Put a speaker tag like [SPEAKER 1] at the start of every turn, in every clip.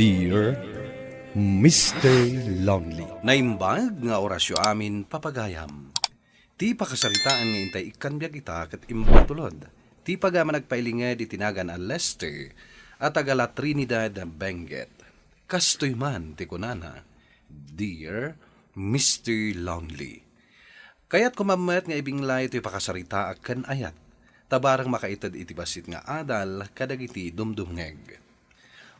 [SPEAKER 1] Dear Mr. Lonely.
[SPEAKER 2] Naimbag nga orasyo amin papagayam. Ti pakasaritaan nga intay ikanbyag ita kat imbatulod. Ti pagama nagpailinga di tinagan a Lester at agala Trinidad Benguet. Kastoy man ti kunana, Dear Mr. Lonely. Kaya't kumamat nga ibinglay ito'y pakasarita akan ayat. Tabarang makaitad iti basit nga adal kadagiti dumdumngeg.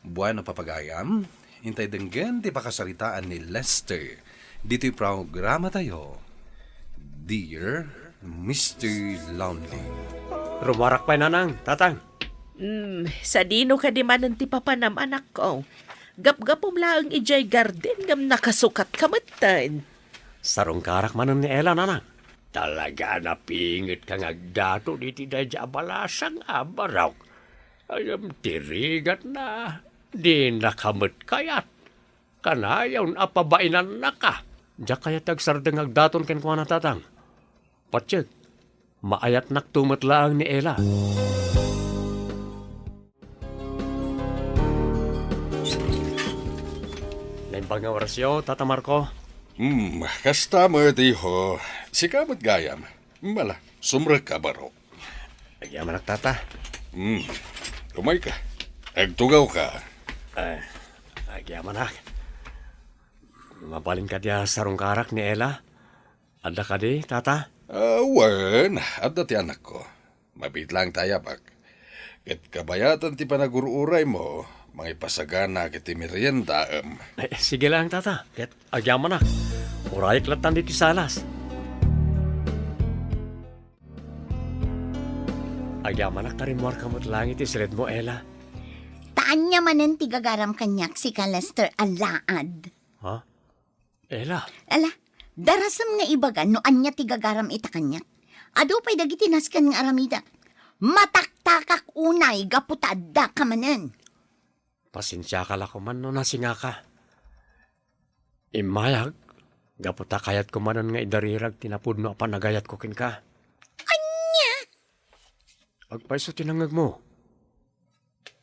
[SPEAKER 2] Buwan na papagayam, intay denggan ti pakasaritaan ni Lester. Dito'y programa tayo, Dear Mr. Lonely.
[SPEAKER 3] Rumarak pa nanang, tatang.
[SPEAKER 4] Sa dino ka di man ti papanam anak ko. Gap-gapom laang ijay garden ngam nakasukat kamatan.
[SPEAKER 3] Sarong karak manon ni Ella, nanang. Talaga napingit kang agdato diti dadya abalasang abaraw. Ayam tirigat na, di nakamot kayat. Kanayaw apabainan na ka. Diya kaya tagsardeng agdaton ken kwa na tatang. Patsig, maayat naktumat laang ni Ella. Naimbang nga orasyo, Tata Marco.
[SPEAKER 5] Customer tiho. Si kamot gayam. Mala, sumrek ka baro.
[SPEAKER 3] Agyaman tata.
[SPEAKER 5] Kumay ka. Agtugaw ka.
[SPEAKER 3] Agyaman Mabalin ka diya sarong karak ni Ella. Ada ka di, tata?
[SPEAKER 5] Wen, adda ti anak ko. Mabit lang tayabak. Ket kabayatan ti panagururay mo, mga ipasagana kiti merienda
[SPEAKER 3] Sige lang, tata. Ket agyaman Urayik latan dito salas. Agyaman karimuar kamot lang iti sired mo, Ella.
[SPEAKER 6] Taan niya manen ti gagaram kanyak si ka Lester alaad.
[SPEAKER 3] Ha? Ella?
[SPEAKER 6] Ala, darasam nga ibagan no anya ti gagaram ita kanyak. Ado pa'y dagiti naskan nga aramida. Mataktakak unay gaputadda ka manen.
[SPEAKER 3] Pasensya ka lako man no nasinga ka. Imayag, gaputa kayat ko manon nga idarirag tinapudno apan nagayat ko kin ka.
[SPEAKER 6] Anya?
[SPEAKER 3] Agpaiso tinangag mo.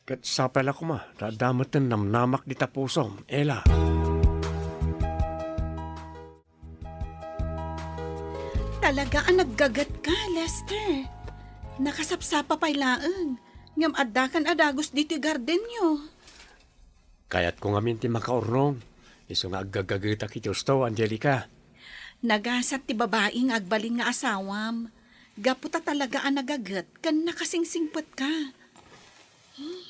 [SPEAKER 3] Ket sapel ako ma, dadamatan namnamak di tapusom, Ella.
[SPEAKER 7] Talaga ang naggagat ka, Lester. Nakasapsapa pa'y laeng. Ngam addakan adagos dito garden nyo.
[SPEAKER 3] Kayat ko nga minti makaurnong. Iso nga aggagagita kiti gusto, Angelica.
[SPEAKER 7] Nagasat ti babaeng agbalin nga asawam. Gaputa talaga ang nagagat kan nakasingsingpot ka.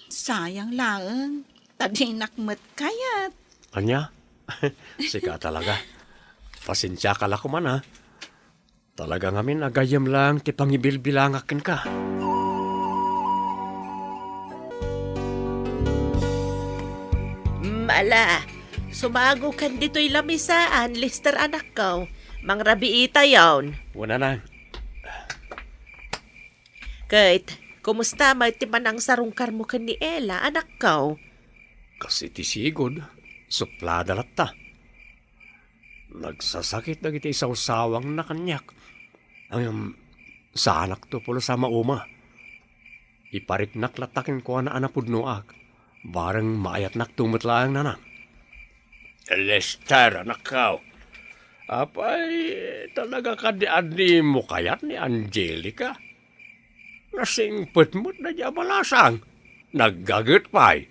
[SPEAKER 7] Sayang laeng. Tadinakmet kayat.
[SPEAKER 3] Anya? Sika talaga. Pasensya ka lako man ha. Talaga ngamin agayam lang ti pangibilbilangakin ka.
[SPEAKER 4] Mala, sumago kan dito'y lamisaan, Lester anak ko. Mangrabiita yawn.
[SPEAKER 3] Wala na.
[SPEAKER 4] Kait, kumusta may timanang sarungkar mo kan ni Ella, anak ko?
[SPEAKER 3] Kasi ti sigod, suplada latta. Nagsasakit na iti isaw-sawang na kanyak. Ang sa anak to pulo sa mauma. Ipariknak latakin ko na anapudnoak. Barang maayat naktumot lang nanang. Lester, anak ka. Apay, talaga kadi-adi mo kayat ni Angelica. Nasingpet mo't na diya balasang. Naggagot pa'y.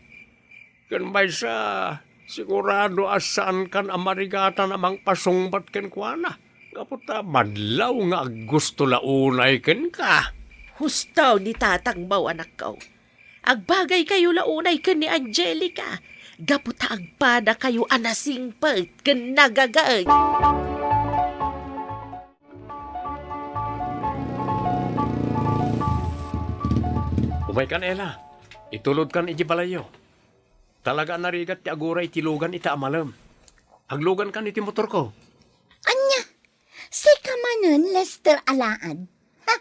[SPEAKER 3] Kan bay sa sigurado asaan kan amarigatan amang pasungbat ken kuana. Kaputa madlaw nga gusto launay ken ka.
[SPEAKER 4] Hustaw ni tatangbaw, anak ko. Agbagay kayo launay ken ni Angelica. Gaputa agpada kayo anasingpet ken nagagaay.
[SPEAKER 3] Umay kan, Ella. Itulod kan iji balayo. Talaga narigat ti aguray tilugan ita amalam. Aglugan kan iti motor ko.
[SPEAKER 6] Anya? Si ka manen Lester alaad. Ha?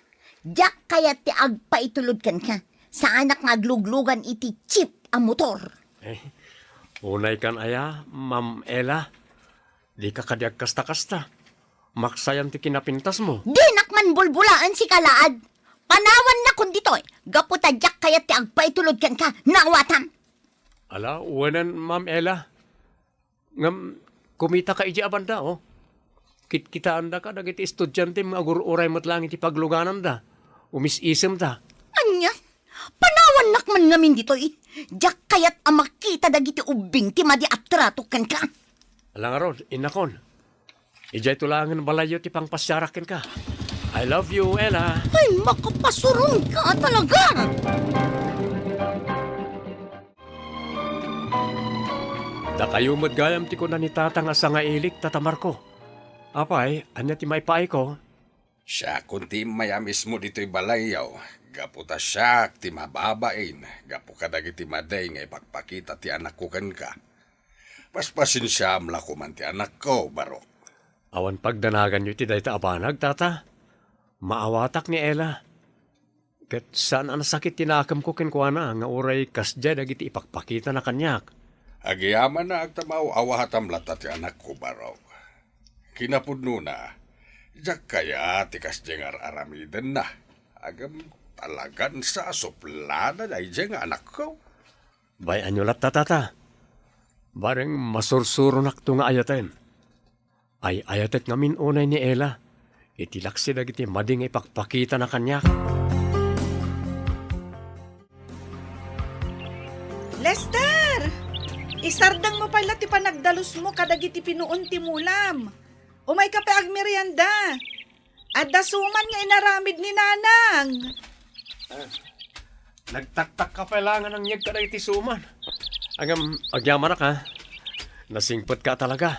[SPEAKER 6] Diyak kaya ti agpaitulod kan ka. Sa anak nga agluglugan iti chip ang motor.
[SPEAKER 3] Unay kan aya, Ma'am Ella. Di ka kadiag kasta-kasta. Maksayan ti kinapintas mo.
[SPEAKER 6] Di nakman bulbulaan si kalaad. Panawan na kun ditoy. Gaputadyak kaya ti agpaitulod kan ka. Nawatam.
[SPEAKER 3] Ala, uwanan, Ma'am Ella. Ngam, kumita ka iji abanda, oh. Kita anda ka, dagiti estudyante, mga gururay mo't lang iti pagluganan da. Umis-isem da.
[SPEAKER 6] Anya, panawan nakman ngamin dito eh. Diyak kayat ang makita dagiti ubing ti madi atrato kan ka.
[SPEAKER 3] Alang aron, inakon. Ijay tulangan balayo ti pangpasyarakin ka. I love you, Ella.
[SPEAKER 6] Ay, makapasurong ka talaga.
[SPEAKER 3] Da kayo madgayam ti ko na ni tatang asa nga ilik tatamar ko. Apay, anya ti maipaay ko.
[SPEAKER 5] Siya kunti mayamis mo dito'y balayaw. Gaputa siya ti mababain. Gapu ka dagiti maday nga ipagpakita ti anak ko kan ka. Paspasin siya amlakuman ti anak ko, Barok.
[SPEAKER 3] Awan pagdanagan nyo ti dayta abanag, tata. Maawatak ni Ella. Kat saan ang sakit tinakam ko kenkwana nga uray kasdya dagiti ipagpakita na kanyak.
[SPEAKER 5] Agiyaman na agtamaw awahatam lata ti anak ko, Barok. Kinapudno na. Diyak kaya ti kasdya nga aramiden na. Agam talagan sa suplada na ijay nga anak ko.
[SPEAKER 3] Bay anyulat tata. Bareng masursuro nakto nga ayaten. Ay ayatet ngamin unay ni Ella. Itilaksi dagiti mading ipagpakita na kanyak.
[SPEAKER 7] Lester! Isardang mo pala ti panagdalus mo kadagiti pinuon ti mulam. Umay ka pa agmerienda. At dasuman nga inaramid ni Nanang.
[SPEAKER 3] Nagtaktak ka kailangan ng nyag ka na iti suman. Agyaman na ka. Nasingpot ka talaga.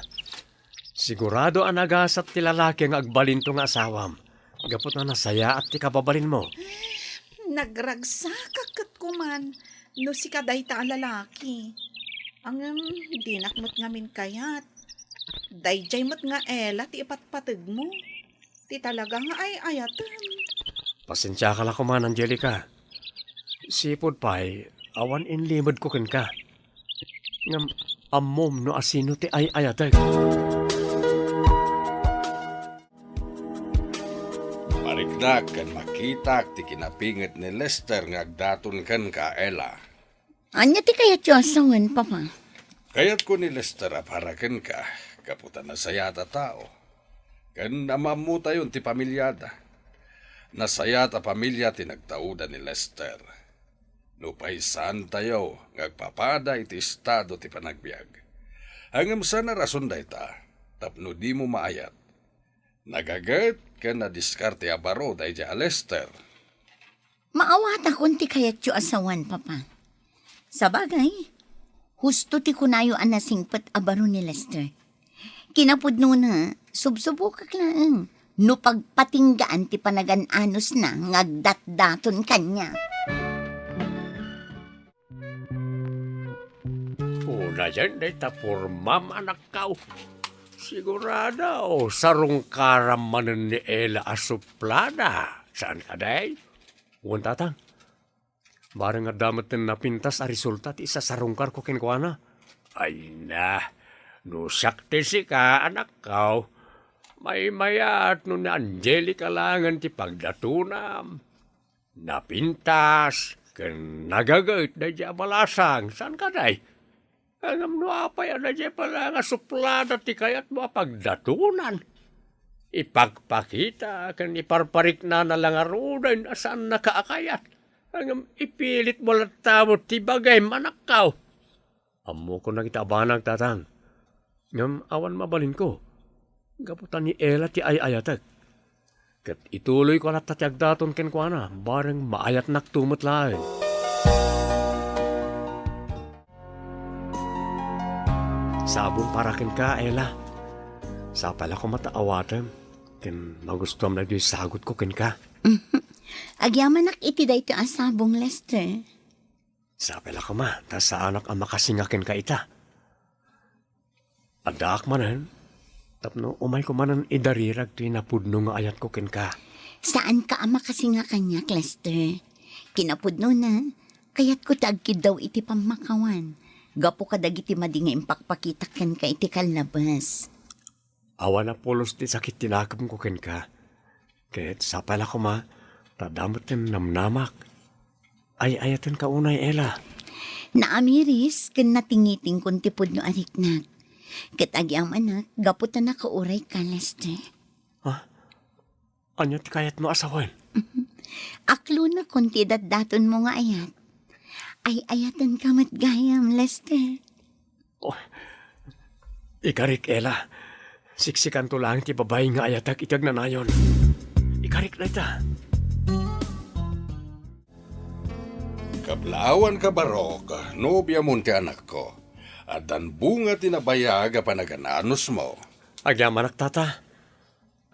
[SPEAKER 3] Sigurado ang nagasat ti lalaki ang agbalinto nga asawam. Gapot na nasaya at ti kababalin mo.
[SPEAKER 7] Nagragsak kat kuman. No si kadayta ang lalaki. Ang dinakmat ngamin kayat. Dayjay mat nga Ella ti ipatpatid mo. Ti talaga nga ay ayatan.
[SPEAKER 3] Pasensya ka lang kuman, Angelica. Sipod pa'y awan inlimod ko ken ka. Ngam amom no asino ti ay ayatag.
[SPEAKER 5] Marignak kan makita ti kinapinget ni Lester nga agdaton kan ka, Ella.
[SPEAKER 6] Anya ti kayat yung asawan, Papa.
[SPEAKER 5] Kayat ko ni Lester aparaken ka, kaputan na sayata tao. Kan namamuta yun ti pamilyada. Nasayata pamilya ti nagtauda ni Lester. Lupaisan tayo, ngagpapada iti estado ti panagbiag. Hangam sana rason dayta, tapno di mo maayat. Nagagat ka na diskarte abaro day ja Lester.
[SPEAKER 6] Maawat akong ti kayat yung asawan, Papa. Sa bagay, husto ti kunayo ang nasingpat abaro ni Lester. Kinapudno na, subsubukak lang. No pagpatinggaan ti panagan-anos na, ngagdat-daton kanya.
[SPEAKER 3] Una dyan, day tapurmam anak ka. Sigurado, sarong karamanan ni Ella asuplada. Saan ka, day? Uwan tatang. Barang nga damat na napintas a resulta ti isa sarungkar ko kenkwana. Ay na, no sakti si ka, anak ka. May mayat no ni Angelica langan ti pagdatunam. Napintas, ken nagagait na di abalasang. Saan ka, day? Angam no apay na di pala nga suplada ti kayat mo pagdatunan. Ipagpakita, ken iparparik na lang arunan asan nakaakayat. Angam ipilit mo lang tamo ti bagay manakaw. Amo ko na kita abanag tatang. Ngam awan mabalin ko. Gaputan ni Ella ti ay-ayatag. Kat ituloy ko na tatyagdaton kenkwana, bareng maayat naktumot lain. Sabon para ken ka, Ella. Sa pala ko mataawatan, ken magustuhan na di sagot ko ken ka.
[SPEAKER 6] Agyaman nak iti dayto asabong, Lester.
[SPEAKER 3] Sa pala ko ma, ta sa anak ang makasingakin ka ita. Adak manan, tapno umay ko manan idarirag ti napudno nga ayat ko ken ka.
[SPEAKER 6] Saan ka ama kasi nga kanya, Lester? Kinapudno na, kayat ko tagkid daw iti pamakawan. Gapo ka dagiti madinga impakpakitakan ka iti kalnabas.
[SPEAKER 3] Awa na pulos ti sakit tinakam ko ken ka. Kahit sa pala ko ma, tadamot tin namnamak. Ay ayatan ka unay, Ella.
[SPEAKER 6] Naamiris ken natingiting kun tipod no ariknak. Ket agyam anak, gaputan na kauray ka, Lester.
[SPEAKER 3] Anya ti kayat mo asawan?
[SPEAKER 6] Aklo na kung daton mo nga ayat. Ay ayatan ka matgayam, Lester.
[SPEAKER 3] Ikarik, Ella. Siksikan to lang ti babae nga ayatak itag na nayon. Ikarik na ita.
[SPEAKER 5] Kablaawan ka barok, nobya mo ti anak ko. At dan bunga tinabayag panagananos mo.
[SPEAKER 3] Agyamanak, tata.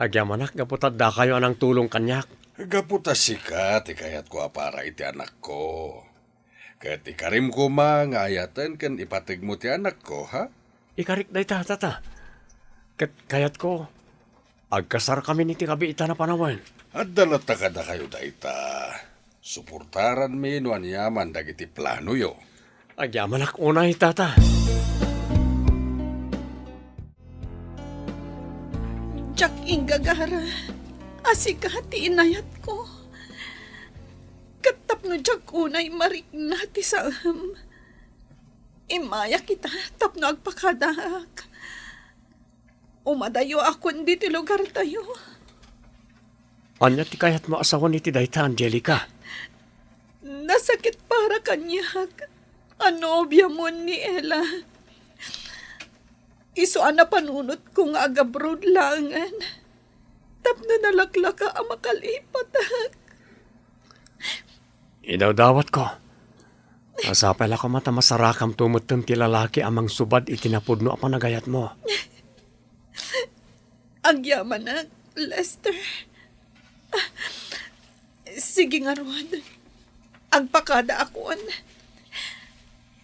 [SPEAKER 3] Agyamanak, gaputad da kayo anang tulong kanyak.
[SPEAKER 5] Gaputa sika, ti kayat ko para iti anak ko. Kat ikarim ko nga ayatan kan ipatig mo ti anak ko, ha?
[SPEAKER 3] Ikarik na ita, tata. Kayat ko, agkasar kami ni ti kabiita na panawan.
[SPEAKER 5] At dalata kada kayo da ita. Suportaran mi no anyaman dagiti plano yo.
[SPEAKER 3] Agyamanak unay, tata.
[SPEAKER 7] Jack Ingagara, asika ti inayat ko. Katap no Jack unay marik na ti saam. Imaya kita tapno agpakadak. Umadayo ako di ti lugar tayo.
[SPEAKER 3] Anya ti kayat mo asawan ni ti dayta, Angelica.
[SPEAKER 7] Nasakit para kanyak. Anobya mo ni Ella. Iso ana panunot kung agabroad langan. Tapno nalaklaka ang makalipat.
[SPEAKER 3] Idawdawat ko. Asapay la ko mata masarakam tumutem ti lalaki amang subad itinapudno a panagayat mo.
[SPEAKER 7] Ang yaman na, Lester. Sige nga, Rod. Agpakada akoan.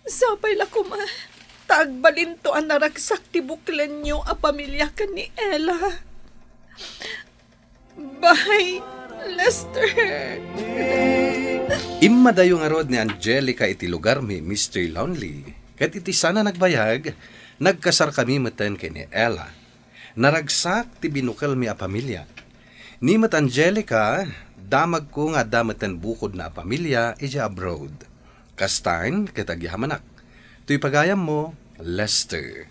[SPEAKER 7] Sapay la ko ma. Tagbalinto ang naragsak ti buklan nyo a pamilya ka ni Ella. Bye, Lester.
[SPEAKER 2] Imadayo nga rod ni Angelica iti lugar mi Mr. Lonely. Kat iti sana nagbayag, nagkasar kami matan kay ni Ella. Naragsak ti binukal mi a pamilya. Ni mat Angelica, damag ko nga damatan bukod na a pamilya ija abroad. Kastain kitagyamanak. Tuy pagayam mo, Lester.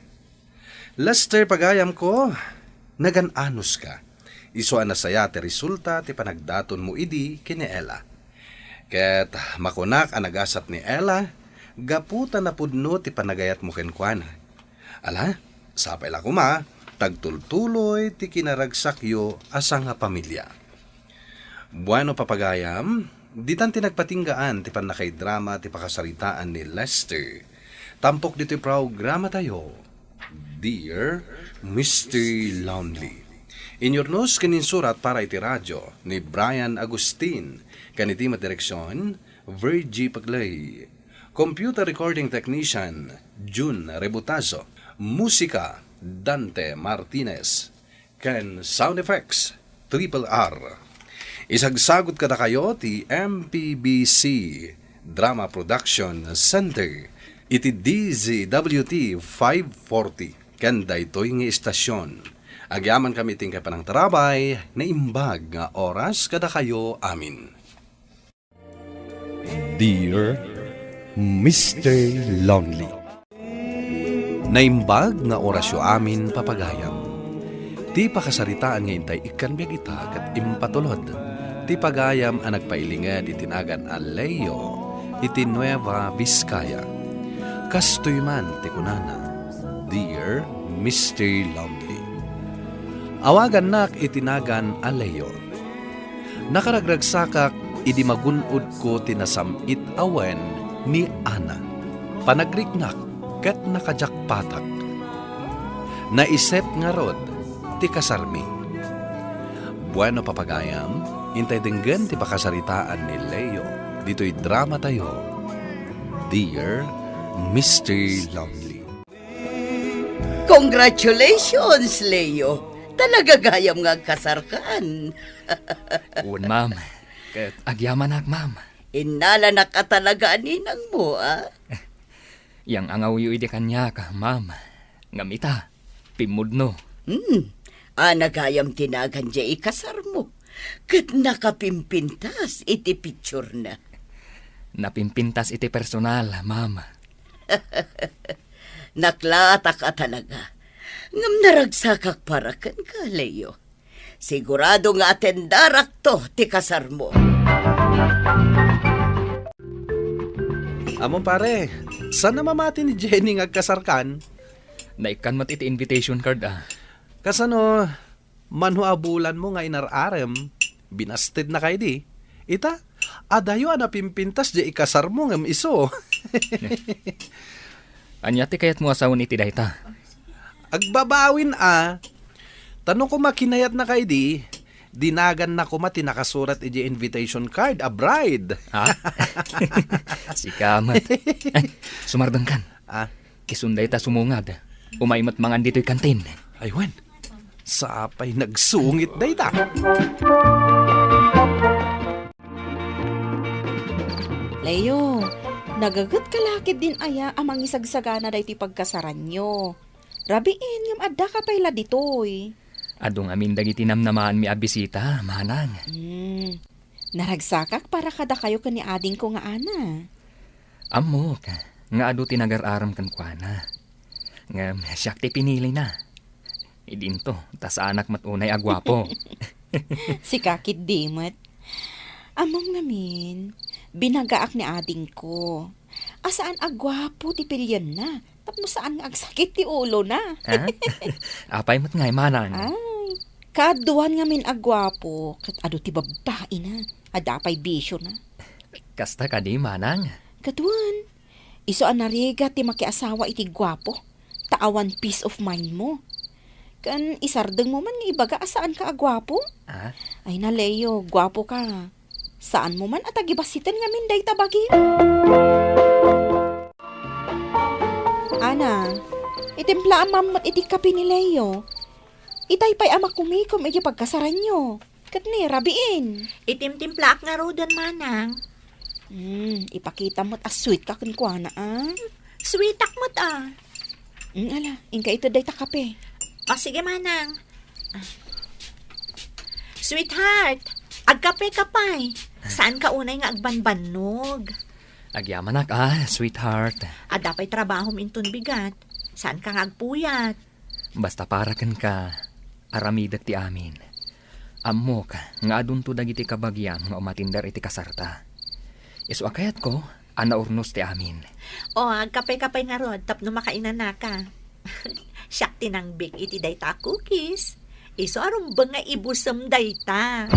[SPEAKER 2] Lester, pagayam ko, nagananos ka. Iso na saya ti resulta ti panagdaton mo idi kini Ella. Ket makunak ang nagasat ni Ella, gaputa na pudno ti panagayat mo kenkwana. Ala, sapay la kuma, tagtultuloy ti kinaragsakyo asang nga pamilya. Bueno papagayam, ditan ti nagpatinggaan ti panakay drama ti pakasaritaan ni Lester. Tampok dito programa tayo, Dear Mr. Lonely. Inyornos kaninsurat para iti radyo ni Brian Agustin, kaniti direksyon, Virgie Paglay. Computer Recording Technician, June Rebutazo. Musika, Dante Martinez. Ken Sound Effects, Triple R. Isagsagot kada kayo ti MPBC Drama Production Center. Iti DZWT 540. Kanda ito'y nga istasyon. Agyaman kami ting kapanang tarabay na imbag nga oras kada kayo amin.
[SPEAKER 1] Dear Mr. Lonely.
[SPEAKER 2] Naimbag nga orasyo amin papagayam. Ti pakasaritaan nga intay ikanbiag ita kat impatulod. Ti pagayam ang nagpailingad itinagan Aleyo iti Nueva Vizcaya. Kastoy man ti kunana, Dear Mr. Lonely. Awagan nak itinagan Aleyo. Nakaragragsakak idi magunod ko tinasamit awen ni Ana. Panagriknak ket nakajakpatak. Naisip nga rod ti kasarmi. Bueno papagayam, intay denggan ti pakasaritaan ni Leo. Dito'y drama tayo, Dear Mr. Lonely.
[SPEAKER 8] Congratulations, Leo. Talaga gayam nga kasarkan.
[SPEAKER 9] Un, ma'am. Kat agyaman ma'am.
[SPEAKER 8] Inalanak ka talaga aninang mo, ah?
[SPEAKER 9] Yang angaw yu ide kanya ka, ma'am. Ngamita, pimudno.
[SPEAKER 8] Nagayam tinagan dya ikasar mo. Kat nakapimpintas iti picture na.
[SPEAKER 9] Napimpintas iti personal, ma'am.
[SPEAKER 8] Naklata ka talaga. Ngam naragsakak para kan ka, Leo. Sigurado nga atendarak to ti kasar mo.
[SPEAKER 2] Amon pare, saan na mamati ni Jenny ngagkasarkan?
[SPEAKER 9] Naikan mat iti invitation card
[SPEAKER 2] Kasano, manhuabulan mo nga inararem, binasted na kay di. Ita, adayo napimpintas di ikasar mo ngam iso.
[SPEAKER 9] Anya ti kayat mo asawon iti dayta.
[SPEAKER 2] Agbabawin tanong ko makinayat na kay di, dinagan na ko mati nakasurat iti invitation card, a bride.
[SPEAKER 9] Ha? Si kamat. Ay, sumardang kan. Kisunday ta sumungad. Umaymat mangan dito'y kantin.
[SPEAKER 2] Aywan, sapay nagsungit dayta.
[SPEAKER 7] Leo, nagagat kalakid din aya amang isagsagana da iti pagkasaran nyo. Rabiin, yung adda ka payla ditoy.
[SPEAKER 9] Adong amin dagiti namnamaan mi abisita, manang.
[SPEAKER 7] Naragsakak para kada kayo kani ading ko nga ana.
[SPEAKER 9] Amok, nga adu tinagar-aram kan kuana. Nga siyak ti pinili na. Idinto, tas anak matunay agwapo.
[SPEAKER 7] Si kakit dimot. Among namin, binagaak ni ading ko. Asaan agwapo ti pilyan na. Tapno saan nga agsakit ti ulo na.
[SPEAKER 9] Ha? Apay mat ngay manang.
[SPEAKER 7] Ay, kaduan nga min agwapo. Kat ado ti babae na. Adapay bisyo na.
[SPEAKER 9] Kasta ka di manang.
[SPEAKER 7] Kaduan, iso anariga ti makiasawa iti gwapo. Taawan peace of mind mo. Kan isardeng mo man nga ibaga asaan ka agwapo?
[SPEAKER 9] Ah?
[SPEAKER 7] Ay na Leo, gwapo ka. Saan mo man at agibasitan nga min day tabagi? Ana, itimpla ang mamot iti kapi ni Leo. Itay pa'y ama kumikom iti pagkasaran nyo. Kat ni, rabiin.
[SPEAKER 4] Itimtimplaak nga rodan, manang.
[SPEAKER 7] Ipakita mo't sweet ka kunkwana,
[SPEAKER 4] Sweetak mo't
[SPEAKER 7] Ala, inka ito day takape.
[SPEAKER 4] O sige, manang. Sweetheart, agkape ka pa'y. Saan ka unay nga agbanbanog?
[SPEAKER 9] Agyamanak sweetheart.
[SPEAKER 4] Adapay trabaho minton bigat. Saan ka nga agpuyat?
[SPEAKER 9] Basta para kan ka, aramidak ti amin. Amok, nga adunto dagiti kabagyam nga umatindar iti kasarta. Isu akayat ko, urnos ti amin.
[SPEAKER 4] O, agkape-kape nga rod, tapno makainan na ka. Siyak tinangbik iti dayta cookies. Iso arumbang nga ibusam dayta.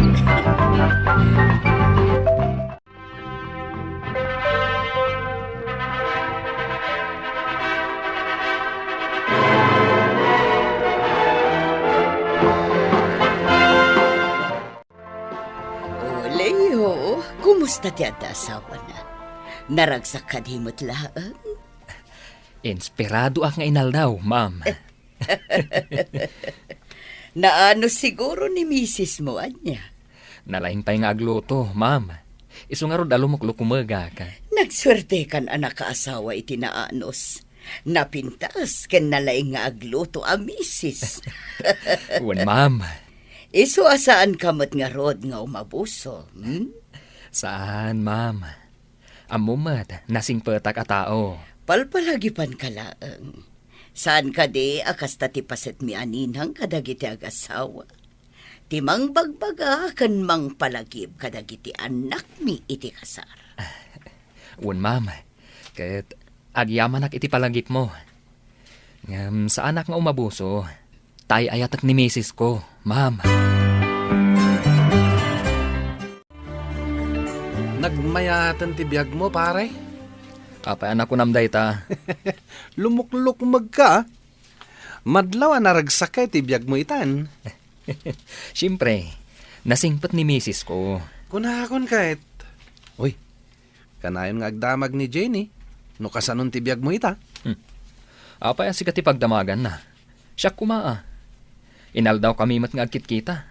[SPEAKER 8] Leo, kumusta ti adda asawa na? Naragsak ka di mo't laang?
[SPEAKER 9] Inspirado ak nga inaldaw, ma'am.
[SPEAKER 8] Naano siguro ni misis mo, anya?
[SPEAKER 9] Nalaing pa'y nga agluto, ma'am. Isu nga rod alumuklo kumaga ka.
[SPEAKER 8] Nagswerte kan anak kaasawa iti naanos. Napintas ken nalaing nga agluto a misis.
[SPEAKER 9] Wan, ma'am.
[SPEAKER 8] Isu asaan kamot nga rod nga umabuso,
[SPEAKER 9] Saan, ma'am? Amumat, nasing petak a tao.
[SPEAKER 8] Palpalagipan ka laang. Saan ka di akas ti paset mi aninang kadagiti agasawa. Timang bagbaga kan mang palagib kadagiti anak mi iti kasar.
[SPEAKER 9] Wan, ma'am. Kat agyamanak iti palagip mo. Ngam sa anak nga umabuso, tay ayatak ni misis ko, ma'am.
[SPEAKER 2] Nagmayatan ti biyag mo, pare.
[SPEAKER 9] Apay anak ko namday ta.
[SPEAKER 2] Lumukluk magka. Madlaw naragsakay ti biyag mo itan.
[SPEAKER 9] Siyempre, nasingpat ni misis ko.
[SPEAKER 2] Kunakon kahit. Uy, kanayon nga agdamag ni Jenny. No kasanon ti biyag mo ita.
[SPEAKER 9] Apay asikat ipagdamagan na. Siya kumaa. Inaldaw kami mat nga agkit kita.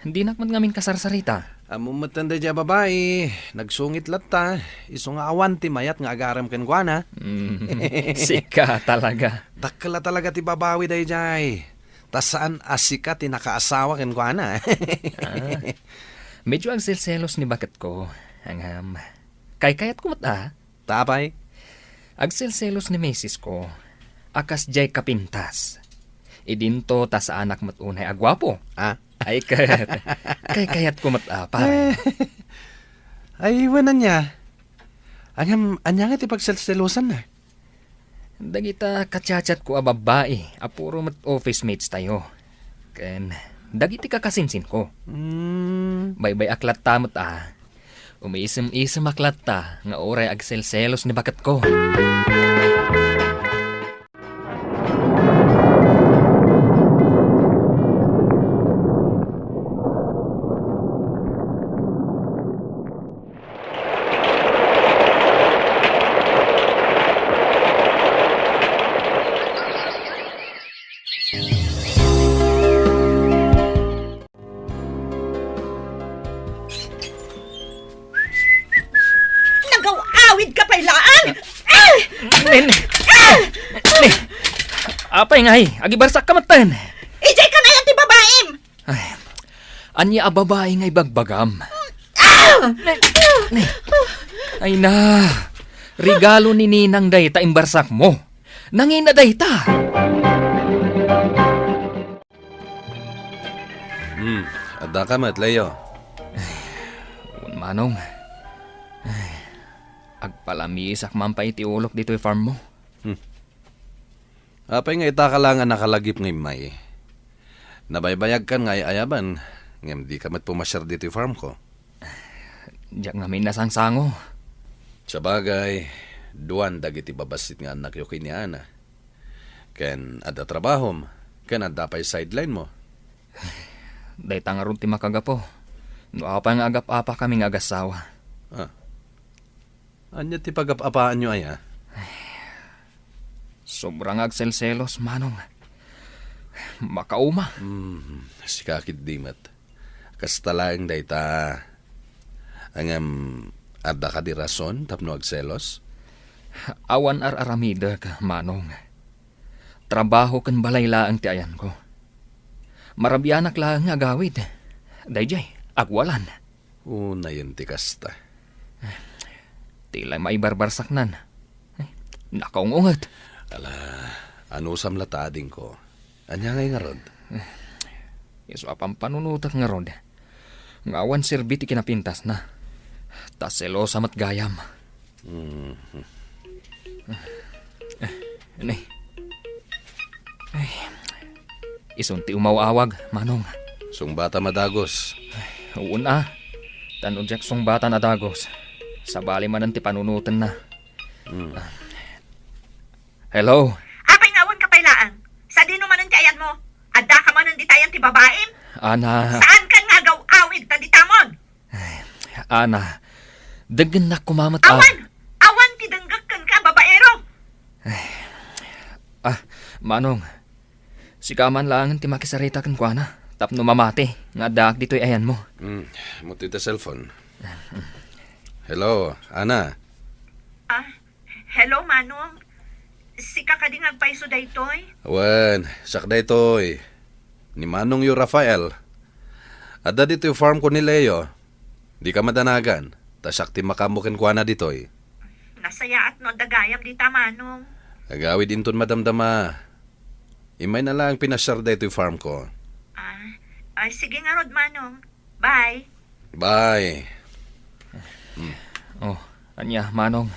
[SPEAKER 9] Hindi nakmat ngamin kasarsarita.
[SPEAKER 2] Amo matanda dya babae, nagsungit latta, iso nga awan ti mayat nga agaram ken kuana.
[SPEAKER 9] Sika talaga.
[SPEAKER 2] Dakla talaga ti babawi day jay. Tasaan asika ti nakaasawa ken kuana.
[SPEAKER 9] Medyo ang selselos ni bakat ko. Hangam, Kayat ko mata.
[SPEAKER 2] Tapay?
[SPEAKER 9] Agselselos ni misis ko. Akas jay kapintas. Idinto ta sa anak mat unay agwapo.
[SPEAKER 2] Ah?
[SPEAKER 9] Ay kayat ko mata, pare.
[SPEAKER 2] Ay, wanan niya. Anya nga ti pagselselosan na.
[SPEAKER 9] Dagita katsatsyat ko a babae, apuro mat office mates tayo. Ken, dagiti kakasinsin ko. Baybay aklat tamot Umiisem-isem aklat ta, nga oray agselselos ni bakat ko.
[SPEAKER 7] Nagaw-awid ka pa ilaan!
[SPEAKER 9] Nen! Apay ngay, agibarsak ka matan.
[SPEAKER 7] Ijay ka na yan ti babaim!
[SPEAKER 9] Anya a babae ngay bagbagam. Ay na, regalo ni Ninang dayta imbarsak mo. Nangina dayta.
[SPEAKER 2] Adda ka mat, Leo.
[SPEAKER 9] Manong, agpalamisak man pa itiulok dito farm mo.
[SPEAKER 2] Apay nga ita ka lang nga nakalagip ng may. Nabaybayag kan nga ayaban. Ngam di ka mat pumasyar dito yung farm ko.
[SPEAKER 9] Diyak nga may nasangsango.
[SPEAKER 2] Sa bagay, duwan dagiti babasit nga anak yung kiniana. Ken ada trabahom, ken ada pa'y sideline mo.
[SPEAKER 9] Dayta nga ron ti makagapo. No apa nga agap-apa kaming agasawa.
[SPEAKER 2] Anya ti pagap-apaan nyo ay
[SPEAKER 9] Sobrang agselselos, Manong. Makauma.
[SPEAKER 2] Si kakit dimat. Kastalang dayta. Angam, ada ka di rason tapno agselos?
[SPEAKER 9] Awan aramida ka, Manong. Trabaho kan balaylaang ti ayan ko. Marabianak lang nga agawid. Dayjay, agwalan.
[SPEAKER 2] Una yun ti kasta.
[SPEAKER 9] Tila maibarbarsaknan. Nakaungungat.
[SPEAKER 2] Ala, ano samlatading ko? Anya ngay nga rod?
[SPEAKER 9] Yeso apang panunutak nga rod. Ngawan serbiti kinapintas na. Tas selosa mat gayam. Ay. Isunti umawawag, Manong.
[SPEAKER 2] Sungbata madagos.
[SPEAKER 9] Una, tanudyak sungbata na dagos. Sabali man ti panunutan na. Hello?
[SPEAKER 7] Apay ngawan ka pa ilaan. Sa di naman ang tiayan mo. Adda ka man ang ditayan ti babaim.
[SPEAKER 9] Ana,
[SPEAKER 7] Saan ka nga gaw-awid ta ditamon?
[SPEAKER 9] Ana, dagan na kumamat
[SPEAKER 7] Awan ti danggak ka babaero.
[SPEAKER 9] Manong, si kaman lang ti makisarita kan kwa na. Tapno mamate, nga daak dito'y ayan mo.
[SPEAKER 2] Muti ta cellphone. Hello, Ana.
[SPEAKER 7] Hello, Manong. Si kakading agpaiso daytoy.
[SPEAKER 2] Awan, sakda ito'y. Ni Manong yu Rafael. Ada dito yung farm ko ni Leo. Di ka madanagan. Tasak ti makamukin kwa na dito'y.
[SPEAKER 7] Nasaya at no dagayam dita, Manong.
[SPEAKER 2] Agawid inton madamdama. Imay na lang pinasyar dito yung farm ko.
[SPEAKER 7] Sige nga, Rod, Manong. Bye.
[SPEAKER 2] Bye.
[SPEAKER 9] Oh, anya, Manong.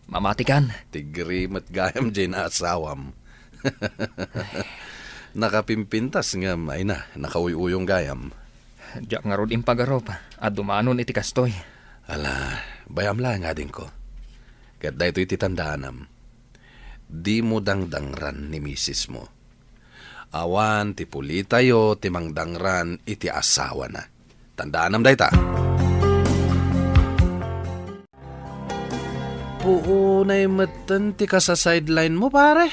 [SPEAKER 9] Mamatikan.
[SPEAKER 2] Tigrimat gayam dyan na asawam. Nakapimpintas nga ay na, nakauy-uyong gayam.
[SPEAKER 9] Diyak nga rod impagarop, at dumanon iti kastoy.
[SPEAKER 2] Ala, bayam lang nga din ko. Kat da ito'y titandaanam. Di mo dangdangran ni misis mo. Awan, ti puli tayo, ti mangdangran, iti asawa na. Tandaanam da ita. Puunay matan ti ka sa sideline mo, pare.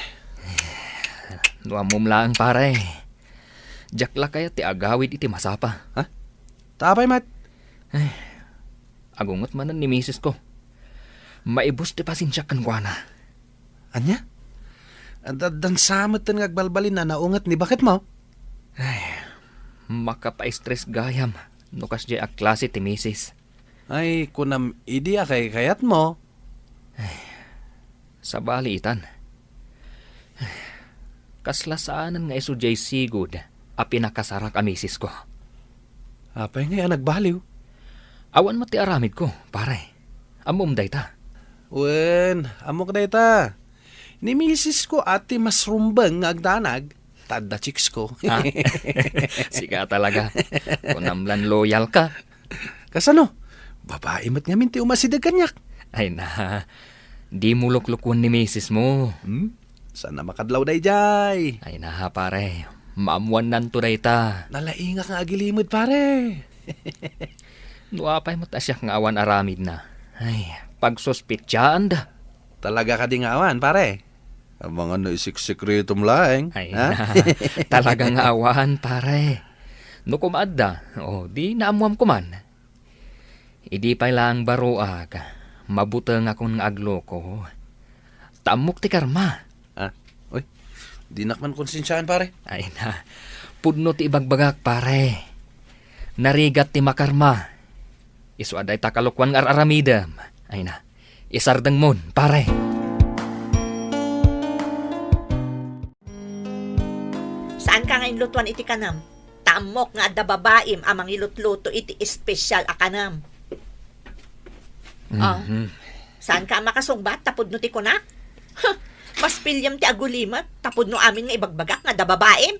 [SPEAKER 9] Nuamum lang, pare. Jakla kaya ti agawid iti masapa.
[SPEAKER 2] Ha? Tapay, mat.
[SPEAKER 9] Agungot manan ni misis ko. Maibus ti pasensya kan kwa na.
[SPEAKER 2] Anya? Dan samot tan ngagbalbalin na naungat ni bakit mo?
[SPEAKER 9] Makapa-stress gayam. Nukas jay a klase ti misis.
[SPEAKER 2] Ay, kunam idea kay kayat mo.
[SPEAKER 9] Sa balitan. Kaslasaanan nga iso jay sigud a pinakasarak a misis ko.
[SPEAKER 2] Apay nga nagbaliw.
[SPEAKER 9] Awan mati aramid ko, pare. Amom dayta.
[SPEAKER 2] Wen, amok dayta. Ni misis ko ati mas rumbang nga agdanag. Tadda chicks ko.
[SPEAKER 9] Ha? Siga talaga. Kunamlan loyal ka.
[SPEAKER 2] Kasano? Babae mat nga minti umasidag kanyak.
[SPEAKER 9] Ay na, di mo luklukwan ni misis mo.
[SPEAKER 2] Sana makadlaw day jay.
[SPEAKER 9] Ay na pare, maamuan nanto dayta.
[SPEAKER 2] Nalainga nga agilimod pare.
[SPEAKER 9] Nuapay mo ta siya nga awan aramid na. Ay, pagsospitsaan da.
[SPEAKER 2] Talaga ka di nga awan pare. Ang mga naisik-sikretom laeng.
[SPEAKER 9] Ay na, talagang awan pare. No kumaadda, di naamuam ko man. Idi pa lang baroag, mabutang akong aglo ko. Tamok ti karma.
[SPEAKER 2] Uy, di nakman konsensyahan pare.
[SPEAKER 9] Ay na, pudno ti ibagbagak pare. Narigat ti makarma. Isu aday takalukwan nga aramidam. Ay na, isardeng mon pare.
[SPEAKER 4] Saan ka ngayon lutuan iti kanam? Tamok nga adda babaim amang ilutluto iti espesyal a kanam. Saan ka makasungbat tapod no ti kunak? Mas pilyam ti agulimat tapod no amin nga ibagbagak nga adda babaim.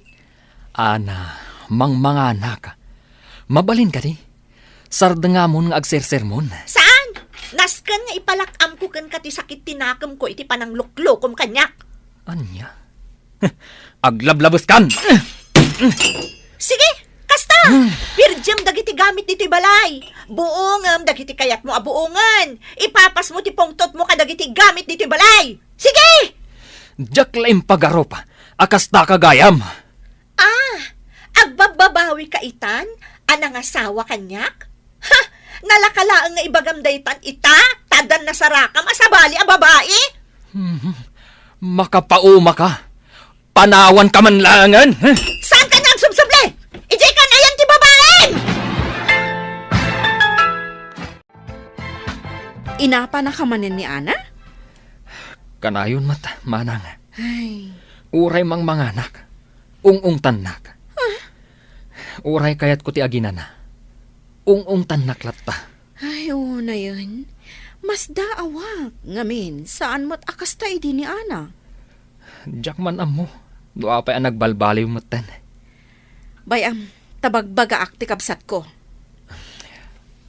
[SPEAKER 9] Ana, mangmanganak. Mabalin ka di. Sardengamon nga agsersermon.
[SPEAKER 4] Saan? Naskan nga ipalakam ko kan kati sakit tinakam ko iti panangluklukom kanyak.
[SPEAKER 9] Anya? Aglablabos kan!
[SPEAKER 4] Sige, kasta! Pirjam dagiti gamit diti balay. Buongam dagiti kayat mo abuongan. Ipapas mo ti pongtot mo kadagiti gamit diti balay. Sige!
[SPEAKER 9] Jaklaim pagaropa. Akasta kagayam.
[SPEAKER 4] Agbababawi ka itan? Anang asawa kanyak? Ha! Nalakalaang nga ibagamdaytan ita? Tadan na sarakam asabali a babae?
[SPEAKER 9] Makapauma ka. Panawan ka man langan.
[SPEAKER 4] Saan ka nagsubsuble? Ijay ka na yan ti babae!
[SPEAKER 7] Inapa na ka manin ni Ana?
[SPEAKER 9] Kanayon mata, manang.
[SPEAKER 7] Ay,
[SPEAKER 9] Uray mang manganak. Ung tanak. Uray kayat ko ti aginana. Ung tanak latta.
[SPEAKER 7] ay, oo na yun. Mas daawak. Ngamin, saan mo't akasta idi ni Ana?
[SPEAKER 9] Diyak man amo. Doa pa ang nagbalbaliw matan.
[SPEAKER 7] Bayam, tabagbaga akti kabsat ko.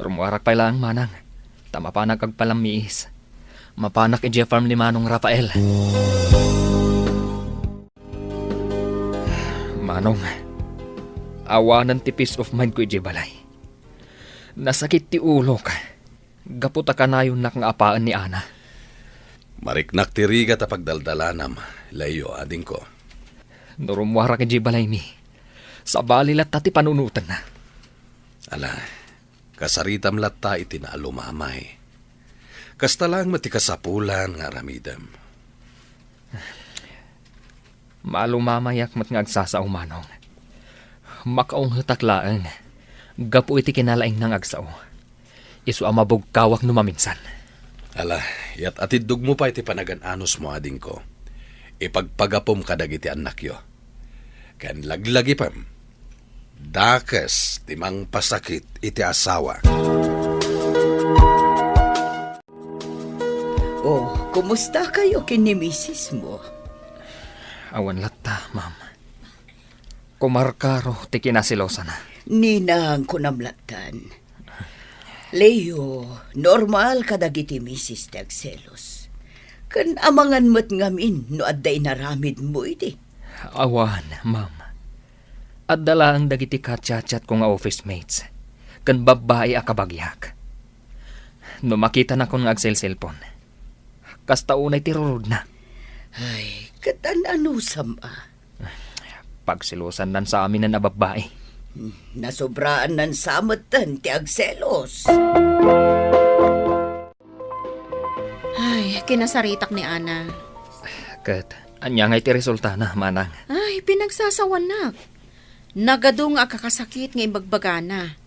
[SPEAKER 9] Rumuarak pa lang manang. Tama pa nagkagpalamiis. Mapanak i Farm ni Manong Rafael. Manong, awanan ti peace of mind ko i balay. Nasakit ti ulo ka. Gaputa ka na yun nga apaan ni Ana.
[SPEAKER 2] Mariknak ti riga ta pagdaldalanam. Layo ading ko.
[SPEAKER 9] Nurumwara ka balay mi. Sa balilat ti panunutan na.
[SPEAKER 2] Ala, kasaritam latta iti naalumamay. Kasta lang matikasapulan nga ramidam.
[SPEAKER 9] Maalumamayak mat nga agsasaw manong. Makaong hutaklaang. Gapu iti kinalaing ng agsaw. Isu amabog kawak numaminsan.
[SPEAKER 2] Ala, yat atidug mo pa iti panagan-anos mo ading ko. Ipagpagapom kadag iti anak yo. Kan laglagi pam. Dakas timang pasakit iti asawa.
[SPEAKER 8] Oh, kumusta kayo kini misis mo?
[SPEAKER 9] Awan latta, ma'am. Kumarkaro ti kinasilosa na.
[SPEAKER 8] Ninang kunamlatan. Leo, normal kadagiti misis ti agselos. Kan amangan mo't ngamin no adday naramid mo iti.
[SPEAKER 9] Awan, ma'am. At dala ang dagiti kachat-chat ko nga office mates. Kan babae akabagyak. No makita na ko nga agsel-cellphone. Kasta unay tirurod na.
[SPEAKER 8] Ay, katan-anusam
[SPEAKER 9] Pagsilusan nan sa amin na babae.
[SPEAKER 8] Nasobraan nan samatan ti agselos.
[SPEAKER 7] Ay, kinasaritak ni Ana.
[SPEAKER 9] Kat, anya nga iti resulta na, manang.
[SPEAKER 7] Ay, pinagsasawan na. Nagadong akakasakit nga imbagbaga na.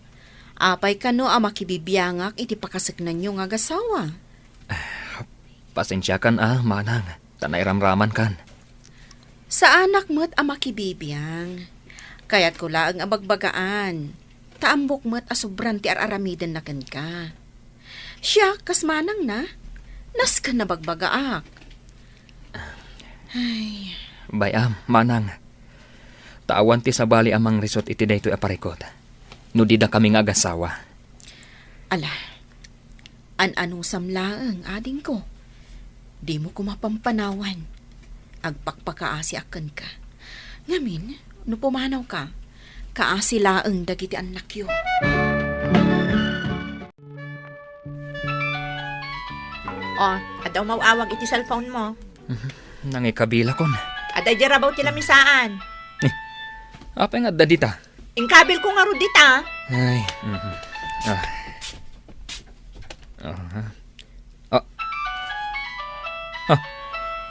[SPEAKER 7] Apay ka no makibibiyangak iti pakasaknan nyo nga gasawa.
[SPEAKER 9] Pasensya kan manang. Tanay ramraman kan.
[SPEAKER 7] Sa anak mo't makibibiyang. Kaya't ko laang abagbagaan. Taambok mo't asubran ti araramidan na kan ka. Siya, kasmanang na. Nas ka na bagbagaak. Ay,
[SPEAKER 9] Bayam, manang. Taawan ti sabali amang resort iti daytoy aparikot. No di da kami nga agasawa.
[SPEAKER 7] ala. An-anong samlaang ading ko. Di mo ko mapampanawan. Agpakpakaasi akan ka. Ngamin, no pumanaw ka, kaasi laang dagiti anak yo.
[SPEAKER 4] Adaw mawawag iti cellphone mo.
[SPEAKER 9] Nangikabila kon.
[SPEAKER 4] Aday jarabaw ti lamisaan.
[SPEAKER 9] Apay nga dadita.
[SPEAKER 4] Ingkabil ko nga rudita.
[SPEAKER 9] Ay.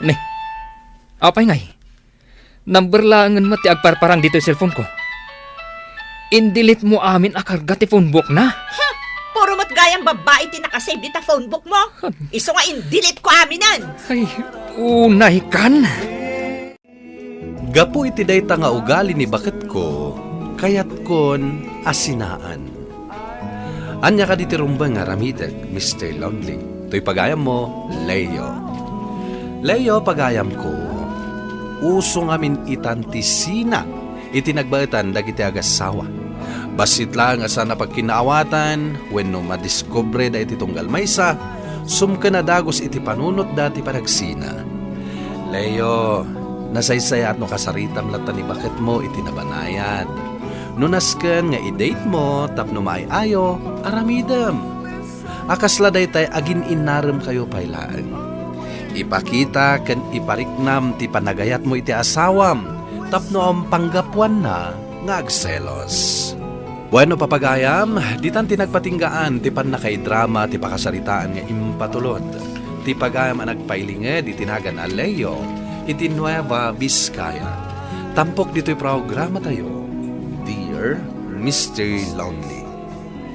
[SPEAKER 9] Ni. Apay ngay. Number langan mo ti agparparang dito yung cellphone ko. Indilit mo amin akarga ti phone book na.
[SPEAKER 4] Puro mo't gayang babae ti nakasave dita phone book mo. Iso nga indilit ko aminan.
[SPEAKER 9] Ay, unay kan.
[SPEAKER 2] Gapu iti dayta nga ugali ni bakit ko, kayat kon asinaan. Anya ka diti rumbang nga ramitek, Mr. Lonely. To'y pagayam mo, Leo. Leo, pagayam ko, uso ngamin itantisina, itinagbaitan dagiti agasawa. Basit lang asa na pagkinaawatan, when no madiscobre da iti tunggal maysa, sumka na dagos iti panunot dati panagsina. Leo, nasaysaya at no kasaritam lata ni bakit mo itinabanayad. Nunasken nga i-date mo, tapno maayayo, aramidam. Akasla daytay agin inaram kayo pailaan. Ipakita ken ipariknam ti panagayat mo iti asawam, tapno ang panggapuan na nga agselos. Bueno papagayam, ditan tinagpatinggaan ti panakay drama ti pakasaritaan nga impatulod. Ti pagayam ang nagpailinge di tinagan a Leo, iti Nueva Vizcaya. Tampok dito'y programa tayo, Dear Mr. Lonely.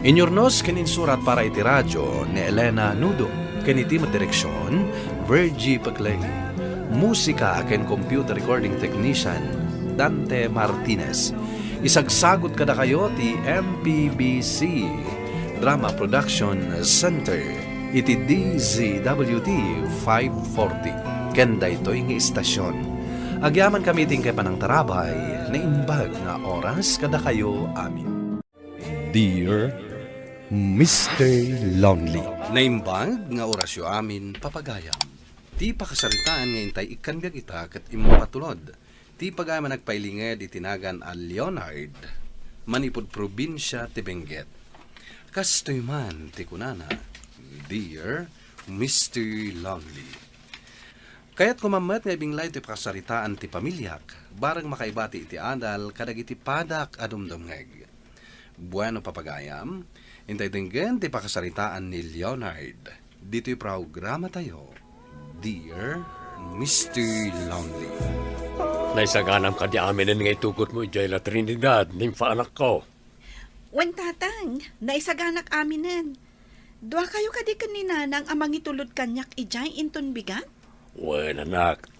[SPEAKER 2] Inyornos kaninsurat para iti radyo ni Elena Nudo, kaniti direksyon, Virgie Paglay. Musika aken computer recording technician, Dante Martinez. Isagsagot kada kayo ti MPBC Drama Production Center, iti DZWT 540. Kenda ito'y nga istasyon. Agyaman kami ting kay panang tarabay na imbag nga oras kada kayo amin.
[SPEAKER 1] Dear Mr. Lonely.
[SPEAKER 2] Naimbag nga orasyo amin papagayam. Ti pakasaritaan nga intay ikan gagita kat impatulod. Ti pagayam nagpailinge di tinagan a Leonard, manipod probinsya ti Benguet. Kastoy man ti kunana, Dear Mr. Lonely. Kaya't kumamat nga ibinglay ti pakasaritaan ti pamilyak, barang makaibati iti adal kadag iti padak adumdumngeg. Bueno papagayam, intay tinggen ti pakasaritaan ni Leonard. Dito'y programa tayo, Dear Mr. Lonely.
[SPEAKER 3] Naisaganam ka di aminin nga itukot mo, Jayla Trinidad, nimfa anak ko.
[SPEAKER 7] Wen tatang, naisaganak aminen. Dua kayo kadi kaninanang amang itulod kanyak ijay inton bigat?
[SPEAKER 3] Wen anak,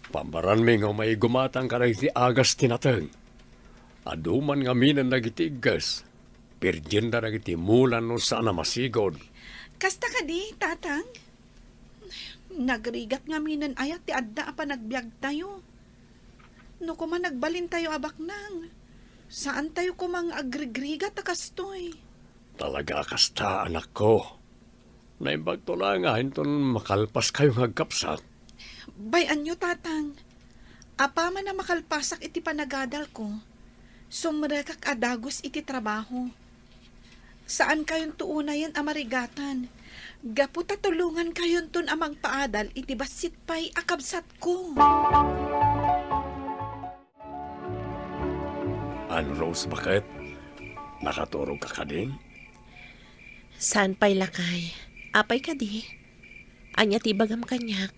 [SPEAKER 3] pambaran mi nga may gumatang ka iti agas tinateng. Aduman nga minan nagitigas, pirgin na nagiti mulan no sana masigod.
[SPEAKER 7] Kasta kadi, tatang? Nagrigat nga minan ayat ti adda apa nagbiag tayo. No kuman nagbalin tayo abak nang. Saan tayo kumang agrigrigat akastoy?
[SPEAKER 3] Talaga kasta anak ko. Naimbag to lang nga hinton makalpas kayo ngagkapsat.
[SPEAKER 7] Bayan nyo, tatang. Apa man na makalpasak iti panagadal ko. Sumrekak adagos iti trabaho. Saan kayon tuunayan amarigatan? Gaputa tulungan kayon tun amang paadal iti basit pa'y akabsat ko.
[SPEAKER 3] Rose, bakit? Nakaturog ka ka din?
[SPEAKER 10] Saan pa'y lakay? Apay ka di? Anya tibagam kanyak.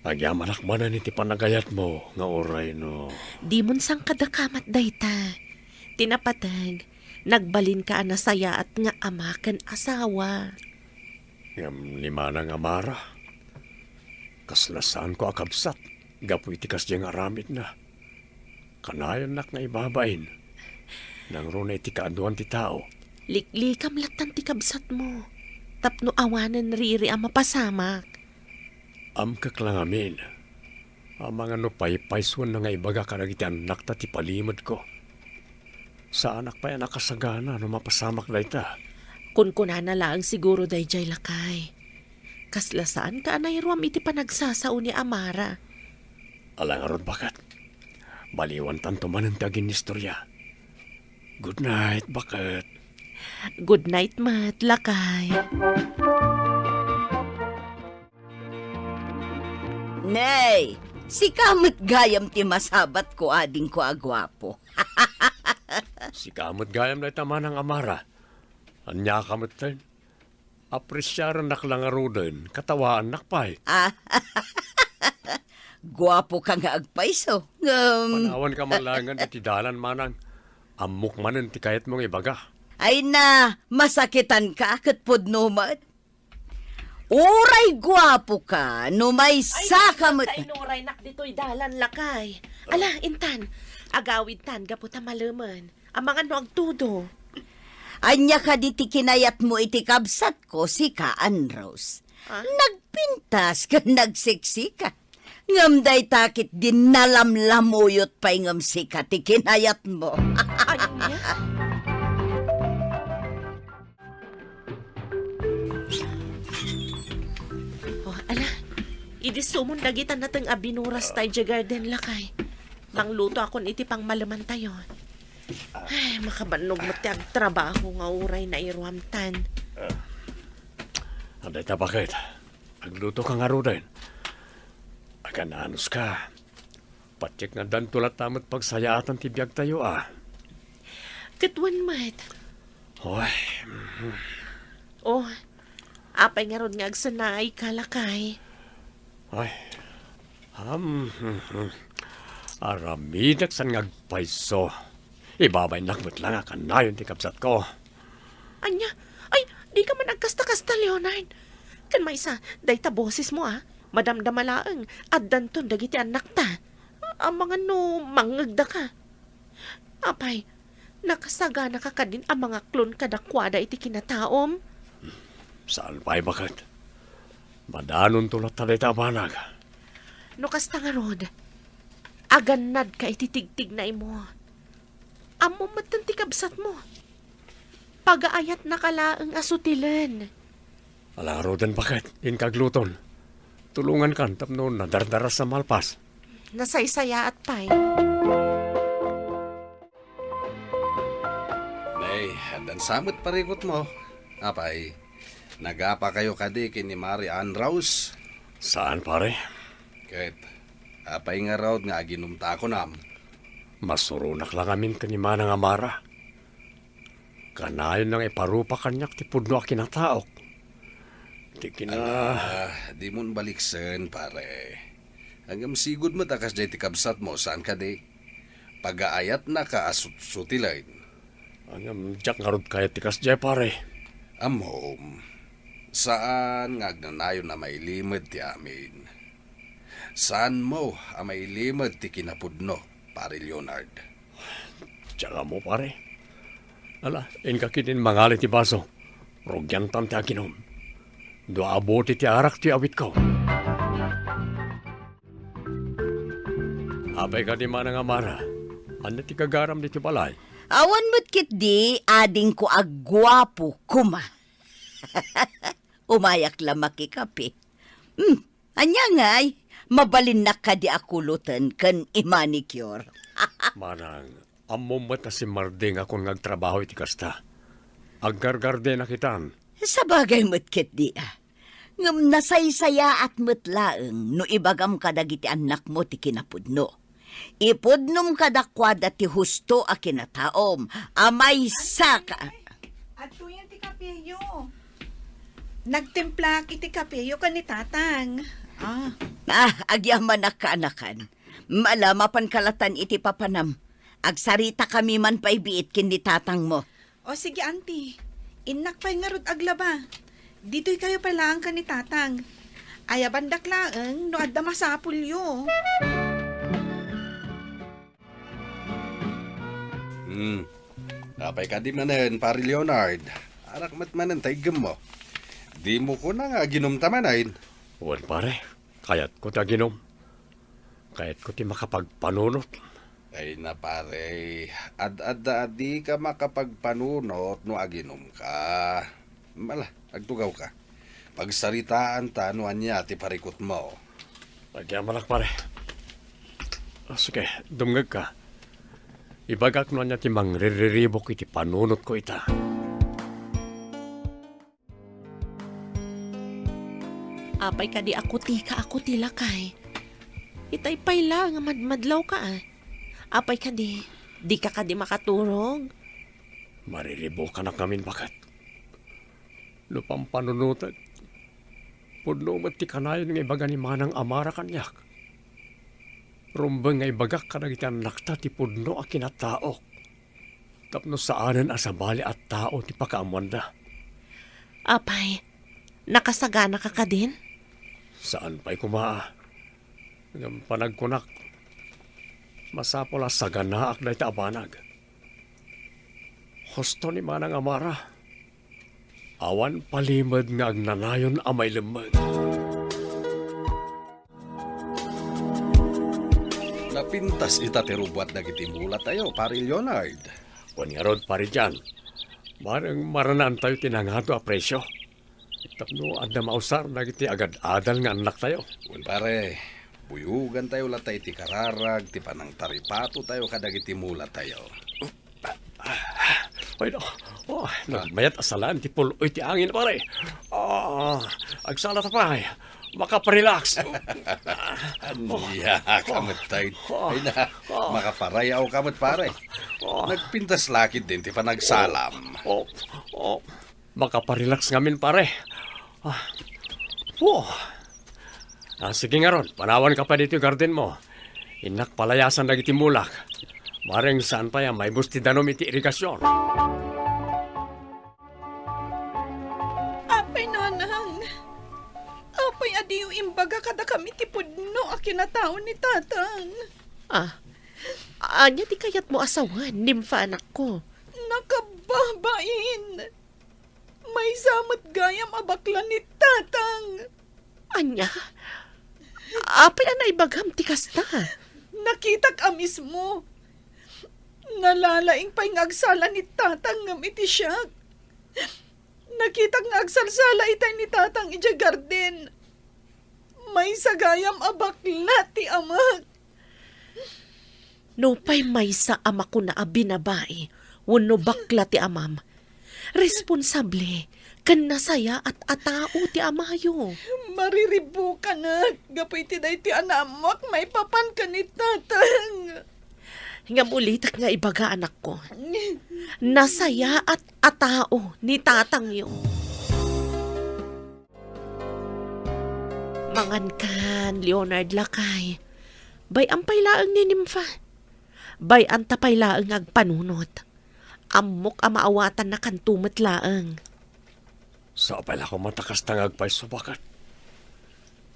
[SPEAKER 3] Nagyamanak man na niti panagayat mo, nga oray no.
[SPEAKER 10] Di mon sang kadakamat dayta. Tinapatag, Nagbalin ka na saya at nga ama kan asawa.
[SPEAKER 3] Ngam lima ng amara. Kaslasaan ko akabsat. Gapoy tikas diyang aramid na. Kanayon nak nga ibabain. Nang runay ti kaaduan ti tao.
[SPEAKER 10] Liklikam latan ti kabsat mo. Tapno awanan riri ang mapasamak.
[SPEAKER 3] Am kaklangamin. Ang mga nupay-paiswan na nga ibaga karagiti anak ta ti palimod ko. Sa anak pa yan nakasagana no mapasamak na ita.
[SPEAKER 10] Kunkuna na lang siguro dayjay lakay. Kaslasaan ka anay ruam iti panagsasao ni Amara.
[SPEAKER 3] Alang aron bakat. Baliwan tanto man ang tagin istorya. Good night, bakat.
[SPEAKER 10] Good night, mat, lakay.
[SPEAKER 8] Nay, si kamot gayam ti masabat ko ading ko agwapo.
[SPEAKER 3] Si kamot gayam na ita man ang amara. Anya kamot tayo. Apresyaran naklangaro din. Katawaan nakpay.
[SPEAKER 8] Gwapo ka nga agpaiso.
[SPEAKER 3] Panawan ka malangan iti dalan manang. Amok manan ti kayat mong ibaga.
[SPEAKER 8] Ay na, masakitan ka kat pudnumat. Uray gwapo ka, numay sakamot.
[SPEAKER 10] Ay, inuray nak dito'y dalan lakay. Ala, intan, agawid tan, gaputa malaman. Ang mga no agtudo.
[SPEAKER 8] Anya ka diti kinayat mo iti kabsat ko si Kaan Rose. Nagpintas ka, nagseksi ka. Ngamday takit din nalamlamuyot pa'y ngamsi ka ti kinayat mo.
[SPEAKER 10] Ayun niya. Oh, ala, idisumon dagitan natang abinuras tayo dya garden lakay. Mangluto akon iti pang malaman tayo. Ay, makabanog mo ti agtrabaho nga uray na iruamtan.
[SPEAKER 3] Anday ta bakit? Agluto ka nga ro din. Agananos ka. Patyek nga dan tulat tamot pagsayaatan ti biyag tayo
[SPEAKER 10] Katwan mat.
[SPEAKER 3] Hoy.
[SPEAKER 10] Oh, apay nga ron nga agsanay kalakay.
[SPEAKER 3] Ay. Aramidak san ngagpaiso. Ibabay nakmut lang kanayon ti kapsat ko.
[SPEAKER 10] Anya, ay, di ka man agkasta-kasta, Leonard. Kan may isa, dayta boses mo madamdamalaang, at danton dagiti anak ta. Ang mga no, mangagda ka. Apay, nakasagana ka din ang mga klon kadakwada iti kinataom.
[SPEAKER 3] Saan pa'y bakit? Madanon tulat taday tabanag.
[SPEAKER 10] No kasta nga rod, aganad ka ititigtig na imo. Amo matanti kabsat mo. Pagaayat na kalaang asutilan.
[SPEAKER 3] Alang roden bakit? Inkagluton. Tulungan kan tapno na dardaras sa malpas.
[SPEAKER 10] Nasaysaya at pay.
[SPEAKER 2] Nay, dan samot parikot mo. Apay, nagapa kayo kadi kini Mari Ann Rose.
[SPEAKER 3] Saan pare?
[SPEAKER 2] Ket, apay nga raw nga aginumta ko nam.
[SPEAKER 3] Masurunak lang amin kanima ng amara. Kanayon nang iparupa kanyak ti pudno a kinataok. Di
[SPEAKER 2] Di mo baliksen, pare. Hanggang sigud mo takas jay ti kabsat mo, saan ka di? Pagaayat na ka asut-sutilain.
[SPEAKER 3] Hanggang jak ngarod kaya tikas jay pare.
[SPEAKER 2] Amhom, saan nga agnanayon na may limad ti amin? Saan mo ang may limad ti kinapudno, pare Leonard?
[SPEAKER 3] Tsaka mo pare. Ala, inkakinin mangali ti baso. Rogyan tam ti aginom. Doa aboti ti arak ti awit ko. Apay ka di manang amara. Ano ti kagaram di ti balay?
[SPEAKER 8] Awan mo't kit di, ading ko agwapo kuma. Umayak lamaki kape. Anya ngay, mabalin na ka di akulutan kan imanicure.
[SPEAKER 3] Manang, amumat na si Marding akong nagtrabaho iti kasta. Aggargarde na kitan.
[SPEAKER 8] Sa bagay mo't kit di ngam nasaysaya at mutlaeng no ibagam kadagiti anak mo ti kinapudno. Ipudnom kadakwada ti husto a kinataom. Amay saka.
[SPEAKER 7] Ato yan ti kapeyo. Nagtimpla kiti kapeyo ka ni tatang.
[SPEAKER 8] Agyaman na kaanakan. Malamapan kalatan iti papanam. Agsarita kami man paibiit kin ni tatang mo.
[SPEAKER 7] O sige, auntie. Inak pa'y nga rod aglaba. Dito'y kayo palang ka ni tatang. Aya bandak laeng no adda masapulyo.
[SPEAKER 5] Kapay ka di manen, pari Leonard. Arak mat manen taigam mo. Di mo ko na nga ginumtamanain.
[SPEAKER 3] Wan pare, kayat ko ta ginom. Kayat ko ti makapagpanunot.
[SPEAKER 5] Ay na pare, ad-adda-adi ka makapagpanunot no aginom ka. Mala, agtugaw ka. Pagsaritaan ta no anya ti parikot mo.
[SPEAKER 3] Pagyamalak pare. Sige, dumgag ka. Ibagak no niya ti mangriribok iti panunot ko ita.
[SPEAKER 10] Apay ka di ako ti lakay. Itay pay lang, madmadlaw ka ah. Apay ka di ka di makaturog.
[SPEAKER 3] Mariribok ka na kamin bakat. Lupang panunutan. Pudno ti kanayon nga ibaga ni manang amara kanyak. Rumbang nga ibagak ka na iti nakta ti pudno a kinataok. Tapno saanan asabali at tao ti pakaamwanda.
[SPEAKER 10] Apay, nakasagana ka ka din?
[SPEAKER 3] Saan pa'y kumaa? Ngam panagkunak. Masapol a saganaak na iti abanag. Husto ni manang amara. Awan palimad nga agnanayon amay lemag.
[SPEAKER 5] Napintas ita tirubuat na gitimula tayo, pari Leonard.
[SPEAKER 3] Kung nga rod pari dyan, marang maranan tayo tinangato a presyo. Tapno adna mausar na kiti agad-adal nga anak tayo.
[SPEAKER 5] Kung pare, buyugan tayo latay ti kararag, ti panang taripato tayo kadag itimula tayo.
[SPEAKER 3] Ay no, nagmayat asalan ti puloy ti angin pare. Agsala ta pa, makaparelax.
[SPEAKER 5] Aniya, kamot tayo. Ay na, makaparayaw kamot pare. Nagpintas lakid din ti panagsalam.
[SPEAKER 3] Makaparelax ngamin pare. Sige nga ron, panawan ka pa dito yung garden mo. Inak palayasan na gitimulak. Mareng saan pa yan, may busti danom iti irigasyon.
[SPEAKER 7] Apay nanang. Apay adiyo imbaga kada kami ti pudno a kinataon ni tatang.
[SPEAKER 10] Anya di kayat mo asawan, nimfa anak ko.
[SPEAKER 7] Nakababain. May samot gayam abaklan ni tatang.
[SPEAKER 10] Anya? Apay anay bagam ti kasta.
[SPEAKER 7] Nakita ka mismo. Nalalaing pa'y ngagsala ni tatang ngam iti siya. Nakita nga agsalsala itay ni tatang ija garden. May sagayam abakla ti amak.
[SPEAKER 10] No pa'y may sa ama ko na abinabae, wano bakla ti amam. Responsable, kan nasaya at atao ti amayo.
[SPEAKER 7] Mariribo ka na. Gapoy ti day ti anamak, may papan ka ni tatang.
[SPEAKER 10] Nga mulitak nga ibaga anak ko. Nasaya at atao ni tatang yo. Mangan kan, Leonard Lakay. Bay ang pailaang ni Nimfa. Bay ang tapailaang agpanunot. Amok ang maawatan na kantumat laang.
[SPEAKER 3] Sa pala ko matakas tangag pa'y subakat.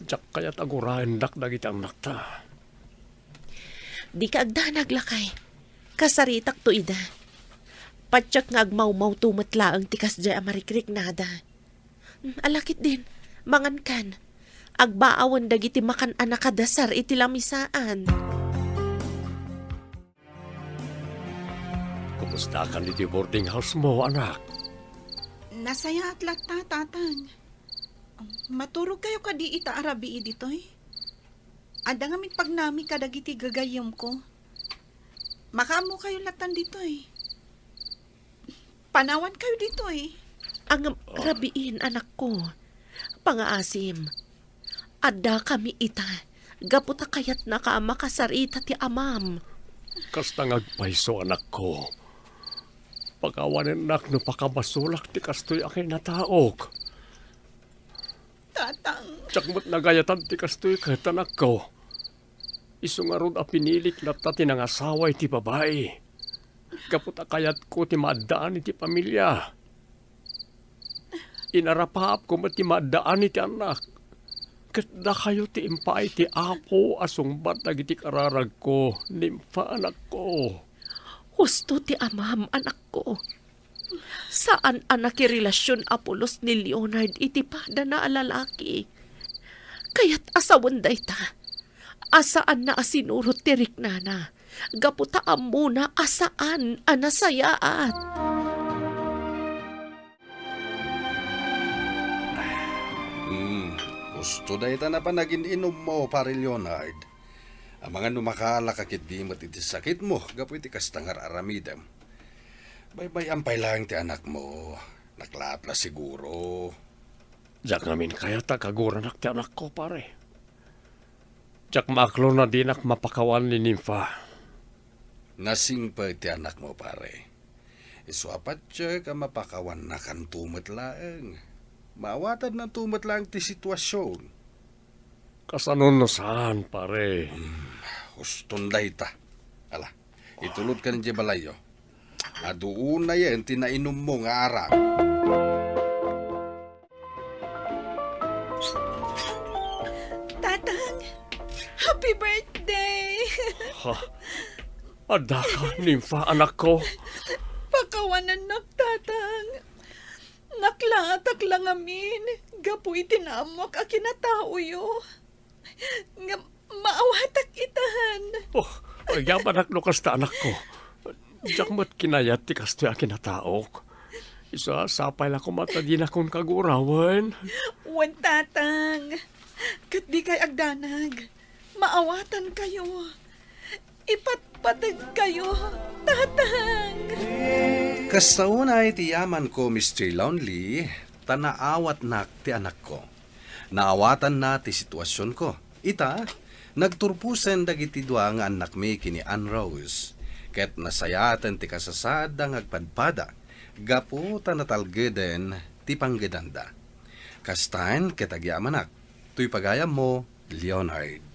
[SPEAKER 3] Diyak kaya't agurahin dagiti ang nakta.
[SPEAKER 10] Di ka agdanag lakay. Kasaritak to ida. Patsak nga agmaw-maw tumatla ang tikas dya amarikrik nada. Alakit din, mangan kan. Agbaawan dagiti makan anak kadasar iti lamisaan.
[SPEAKER 3] Kumusta ka ni boarding house mo, anak?
[SPEAKER 7] Nasaya at lata, tatang. Maturog kayo ka di ita arabi ditoy. Ada nga pagnami kadagiti gagayom ko. Makaamo kayo latan ditoy. Panawan kayo ditoy.
[SPEAKER 10] Ang rabiin anak ko. Pangaasim. Ada kami ita. Gaputa kayat na ka makasarita ti amam.
[SPEAKER 3] Kasta ngagpaiso anak ko. Pagawanan nak no pakabasulak ti kastoy akin nataok.
[SPEAKER 7] Tatang.
[SPEAKER 3] Tiyakmat nagayatan ti kastoy kahit anak ko. Iso nga ron a pinilik na ta tinangasaway ti babae. Kaputa kayat ko ti maadaan iti pamilya. Inarapahap ko ti maadaan iti anak. Kasda kayo ti impay ti apo asungbat dagiti kararag ko, nimfa anak ko.
[SPEAKER 10] Husto ti amam, anak ko. Saan anak relasyon Apolos ni Leonard iti pada na alalaki? Kaya't asawan day ta. Asaan na asinurot ti riknana. Gaputaan muna asaan anasayaat.
[SPEAKER 5] Gusto dahi ta na pa naging inom mo, pare Leonard. Ang mga numakala kakit di mat iti sakit mo, gapo iti kastangar aramidem. Bay-bay ampay lang ti anak mo. Naklaat na siguro.
[SPEAKER 3] Jak namin kaya ta kaguranak ti anak ko, pare. Jak maklo na dinak mapakawan ni Nympha.
[SPEAKER 5] Nasing pa ti anak mo, pare. Iswapat siya ka mapakawan na kan tumat laeng. Maawatan na tumat lang ti sitwasyon.
[SPEAKER 3] Kasanon na saan, pare?
[SPEAKER 5] Huston dahi ta. Ala, itulod ka ni balayo. Aduun na yan, tinainom mo nga arang.
[SPEAKER 7] Tatang, happy birthday!
[SPEAKER 3] Ha? Ada ka, Nympha, anak ko.
[SPEAKER 7] Pakawanan nak, tatang. Naklatak lang amin. Gapu itinamok a kinatao yo. Nga maawatak itahan.
[SPEAKER 3] Oh, agyaman naklukas ta anak ko. Jak mo't kinayat ti kasto akin na taok. Isa sapay lang kumatadin akong kagurawan.
[SPEAKER 7] Wan tatang. Kat di kay agdanag. Maawatan kayo. Ipatpatag kayo, tatang.
[SPEAKER 2] Kasaunay ti yaman ko, Mr. Lonely, tanaawat nak ti anak ko. Naawatan na ti sitwasyon ko. Ita, nagturpusen dagiti dua nga anak mi kini Ann Rose. Ket nasayatan ti kasasad ang agpadpada. Gapu tanatalgeden ti panggedanda. Kastan ket agyamanak. Tuy pagayam mo, Leonard.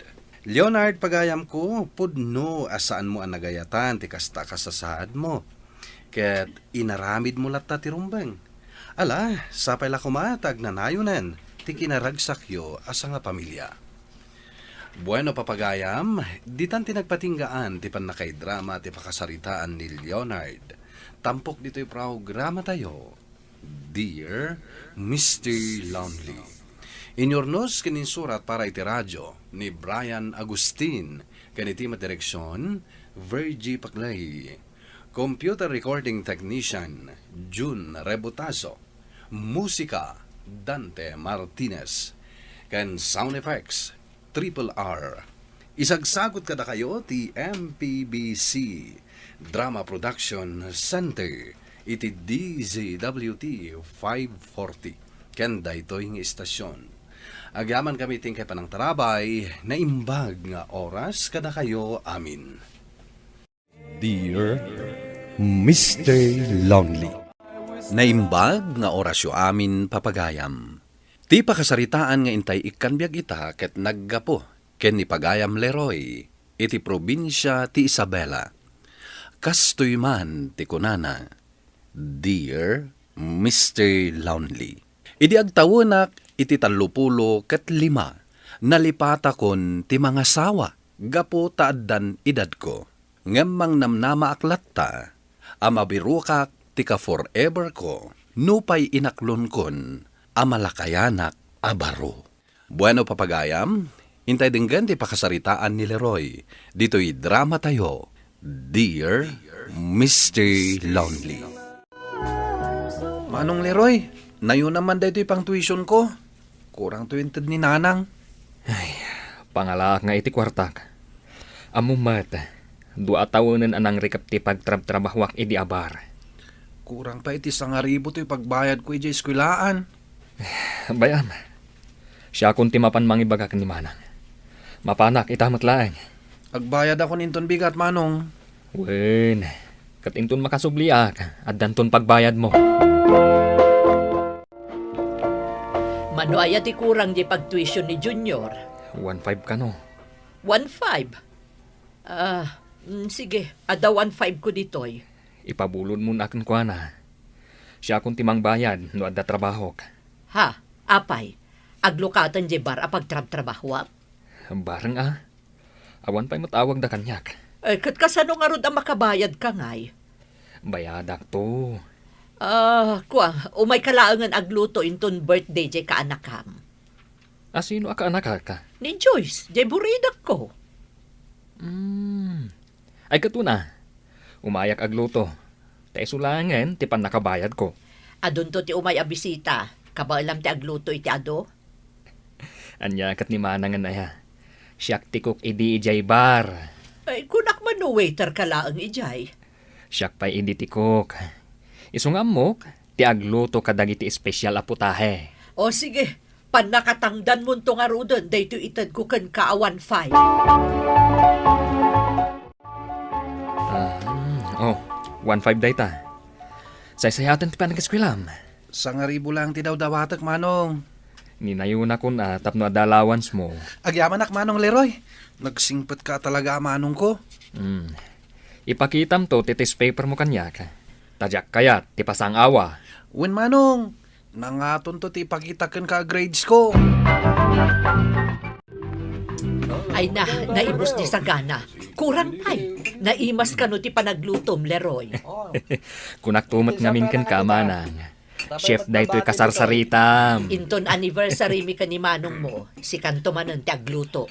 [SPEAKER 2] Leonard, pagayam ko, pudno asaan mo ang nagayatan ti kasta kasasaad mo. Ket inaramid mo latta ti rumbeng. Ala, sapay la kumatag na nayunan, ti kinaragsakyo asa nga pamilya. Bueno papagayam, ditan ti nagpatinggaan ti panakay-drama ti pakasaritaan ni Leonard. Tampok dito'y programa tayo, Dear Mr. Lonely. Inyornos kininsurat para iti radyo ni Brian Agustin, kaniti madireksyon, Virgie Paclay. Computer Recording Technician, June Rebutazo. Musika, Dante Martinez. Kan Sound Effects, Triple R. Isagsagot kada kayo ti MPBC Drama Production Center iti DZWT 540. Kanda ito yung istasyon. Agyaman kami tingkay pa ng tarabay na imbag nga oras kada kayo amin.
[SPEAKER 1] Dear Mr. Lonely.
[SPEAKER 2] Naimbag nga orasyo amin papagayam. Ti pakasaritaan nga intay ikanbiag ita ket naggapo ken ni Pagayam Leroy iti probinsya ti Isabela. Kastoy man ti kunana, Dear Mr. Lonely. Idi agtawunak iti 35 nalipata kon ti mga sawa gapo taaddan edad ko. Ngemang namnama aklatta, amabirukak ti ka forever ko, nupay inaklon kon, amalakayanak abaro. Bueno papagayam, intay dinggan ti pakasaritaan ni Leroy, dito'y drama tayo, Dear Mr. Lonely. Manong Leroy, nayo naman dito'y pang tuition ko, kurang 20 ni nanang.
[SPEAKER 9] Ay, pangalak nga iti kwartak. Amumat, 2 tawonen anang rikap ti pagtrabtrabahwak idi abar.
[SPEAKER 2] Kurang pa iti 1,000 to'y pagbayad ko iti eskwelaan.
[SPEAKER 9] Bayam, siya kun ti mapan mangibagak ni manang. Mapanak itamat laeng.
[SPEAKER 2] Agbayad ako ninton bigat, manong.
[SPEAKER 9] Wen, katinton makasubliak at danton pagbayad mo.
[SPEAKER 4] Manuaya ti kurang di pag-tuition ni Junior.
[SPEAKER 9] 1.5 ka no.
[SPEAKER 4] 1.5. Sige, ada 1.5 ko ditoy.
[SPEAKER 9] Ipabulod mo na akin kwa na. Siya akong timang bayad no adda trabaho.
[SPEAKER 4] Ha, apay. Aglukatan je bar apag trabaho.
[SPEAKER 9] Barang awan pa'y matawag da kanyak.
[SPEAKER 4] Kat kasano nga rod ang makabayad ka ngay?
[SPEAKER 9] Bayadak to.
[SPEAKER 4] Umay kalaangan agluto inton birthday je ka anakam.
[SPEAKER 9] Sino aka anak ka?
[SPEAKER 4] Ni Joyce, je buridak ko.
[SPEAKER 9] Ay katuna. Umayak agluto. Tay sulangan, ti pan nakabayad ko.
[SPEAKER 4] Adun to ti umay abisita. Kabailam ti agluto iti ado?
[SPEAKER 9] Anya kat ni manangan na ya. Siyak tikok idi ijay bar.
[SPEAKER 4] Ay, kunak man no waiter ka laang ijay.
[SPEAKER 9] Siyak pa'y idi tikok. Isungam mo, ti agluto kadag iti espesyal a putahe.
[SPEAKER 4] O sige, pan nakatangdan mo to nga rudon, dahito itad ko kan kaawan 5.
[SPEAKER 9] 1.5 day ta. Saysayatan ti pa nag-eskwilam.
[SPEAKER 2] Sangaribo lang ti daw dawatak, Manong.
[SPEAKER 9] Ninayuna ko na tapno adalawans mo.
[SPEAKER 2] Agyamanak, Manong Leroy. Nagsingpet ka talaga, Manong ko.
[SPEAKER 9] Ipakitam to titis paper mo kanyak. Tadyak kayat, ti pasang awa.
[SPEAKER 2] Wen, Manong. Nangaton to ti pakitaken ka grades ko.
[SPEAKER 4] Ay naibos ni Sagana. Kurang ay, naimas ka no ti panaglutom, Leroy.
[SPEAKER 9] Kunak tumat ngamin kan kamanang. Chef da ito'y kasarsaritam.
[SPEAKER 4] Inton anniversary mi ka ni Manong mo, si kanto manon ti agluto.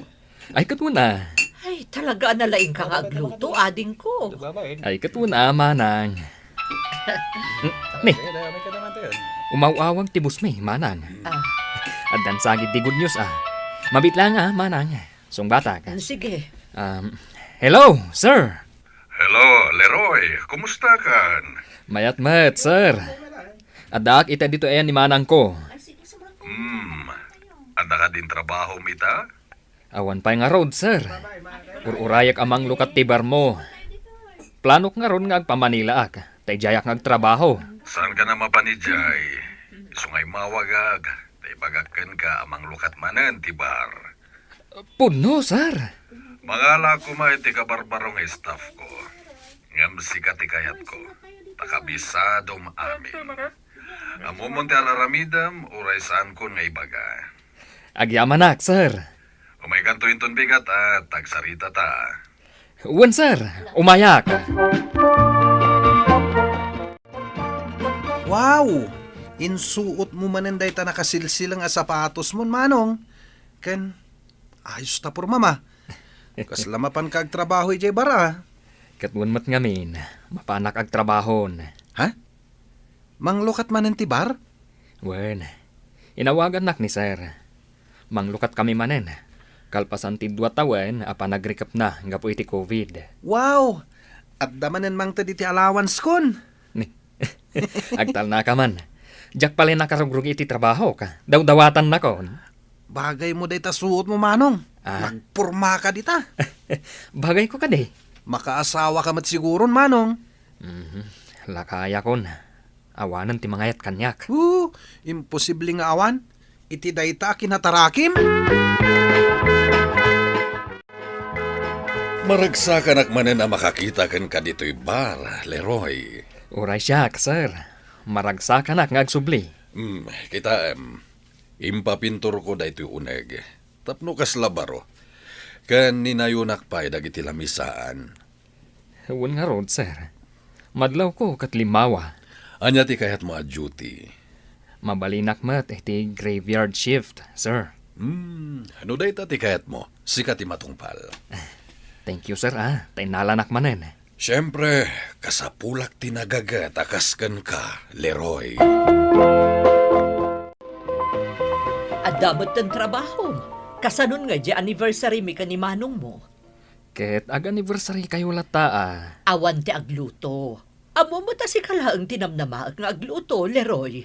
[SPEAKER 9] Ay katuna.
[SPEAKER 4] Ay, talaga nalaing ka nga agluto, ading ko.
[SPEAKER 9] Ay katuna, manang. Ni, umawawag ti busme, manang. Adan sagit di good news Mabit lang manang. Song bata ka.
[SPEAKER 4] Sige.
[SPEAKER 9] Hello, sir.
[SPEAKER 5] Hello, Leroy. Kumusta kan?
[SPEAKER 9] Mayat-mat, sir. Adak ita dito ni manang ko.
[SPEAKER 5] Ada ka din trabaho, mita?
[SPEAKER 9] Awan pa'y nga road, sir. Ururayak amang lukat tibar mo. Planok nga ron nga agpamanila Tay jayak nga agtrabaho.
[SPEAKER 5] Saan ka na mapanijay? Isungay mawagag. Tay bagakan ka amang lukat manan, tibar.
[SPEAKER 9] Puno, sir.
[SPEAKER 5] Mangala ko iti kabarbarong staff ko. Ngam sikatikayat ko. Takabisadom amin. Amumunti alaramidam, uray saan ko nga ibaga.
[SPEAKER 9] Agyamanak, sir.
[SPEAKER 5] Umay kanto inton bigat tagsarita ta.
[SPEAKER 9] Uwan, sir. Umayak.
[SPEAKER 2] Wow! Insuot mo manenday ta nakasilsilang sapatos mo, Manong. Ken, ayos ta por mama. Kaslamapan ka agtrabaho ijay bara.
[SPEAKER 9] Katwan mat ngamin, mapanak agtrabahon.
[SPEAKER 2] Ha? Manglukat manen ti bar?
[SPEAKER 9] Wen, inawagan nak ni sir. Manglukat kami manen. Kalpasan ti 2 tawen, nagrikap na nga po iti COVID.
[SPEAKER 2] Wow! At damanen mang ta ti allowance kon.
[SPEAKER 9] Agtal na ka man. Jak pala nakarugrug iti trabaho ka. Daw-dawatan na kon.
[SPEAKER 2] Bagay mo day ta suot mo, Manong. Nagpurma ka dita.
[SPEAKER 9] Bagay ko ka di.
[SPEAKER 2] Makaasawa ka mat siguron, Manong.
[SPEAKER 9] Lakaya kon. Awanan ti mangayat kanyak.
[SPEAKER 2] Imposible nga awan. Iti dayta kinatarakim.
[SPEAKER 5] Maragsakan akmanen na makakita kan ka dito'y bar, Leroy.
[SPEAKER 9] Uray siyak, sir. Maragsakan ak nga agsubli.
[SPEAKER 5] Kita, impapintur ko da ito'y uneg. Tapno kas labaro. Kan ninayunak pa'y dagiti lamisaan.
[SPEAKER 9] Huwag nga road, sir. Madlaw ko katlimawa.
[SPEAKER 5] Anya ti kayat mo a duty.
[SPEAKER 9] Mabalinak mat iti graveyard shift, sir.
[SPEAKER 5] Ano day ti kayat mo? Sikat ti matungpal.
[SPEAKER 9] Thank you, sir, Tainalanak manen.
[SPEAKER 5] Siyempre, kasapulak tinagagat akaskan ka, Leroy.
[SPEAKER 4] Adamot ng trabaho. Kasanon nga di anniversary mi ka ni Manong mo.
[SPEAKER 9] Ket ag-anniversary kayo lata
[SPEAKER 4] Awan ti agluto. Amo mo ta si kalaang tinamnama nga agluto, Leroy.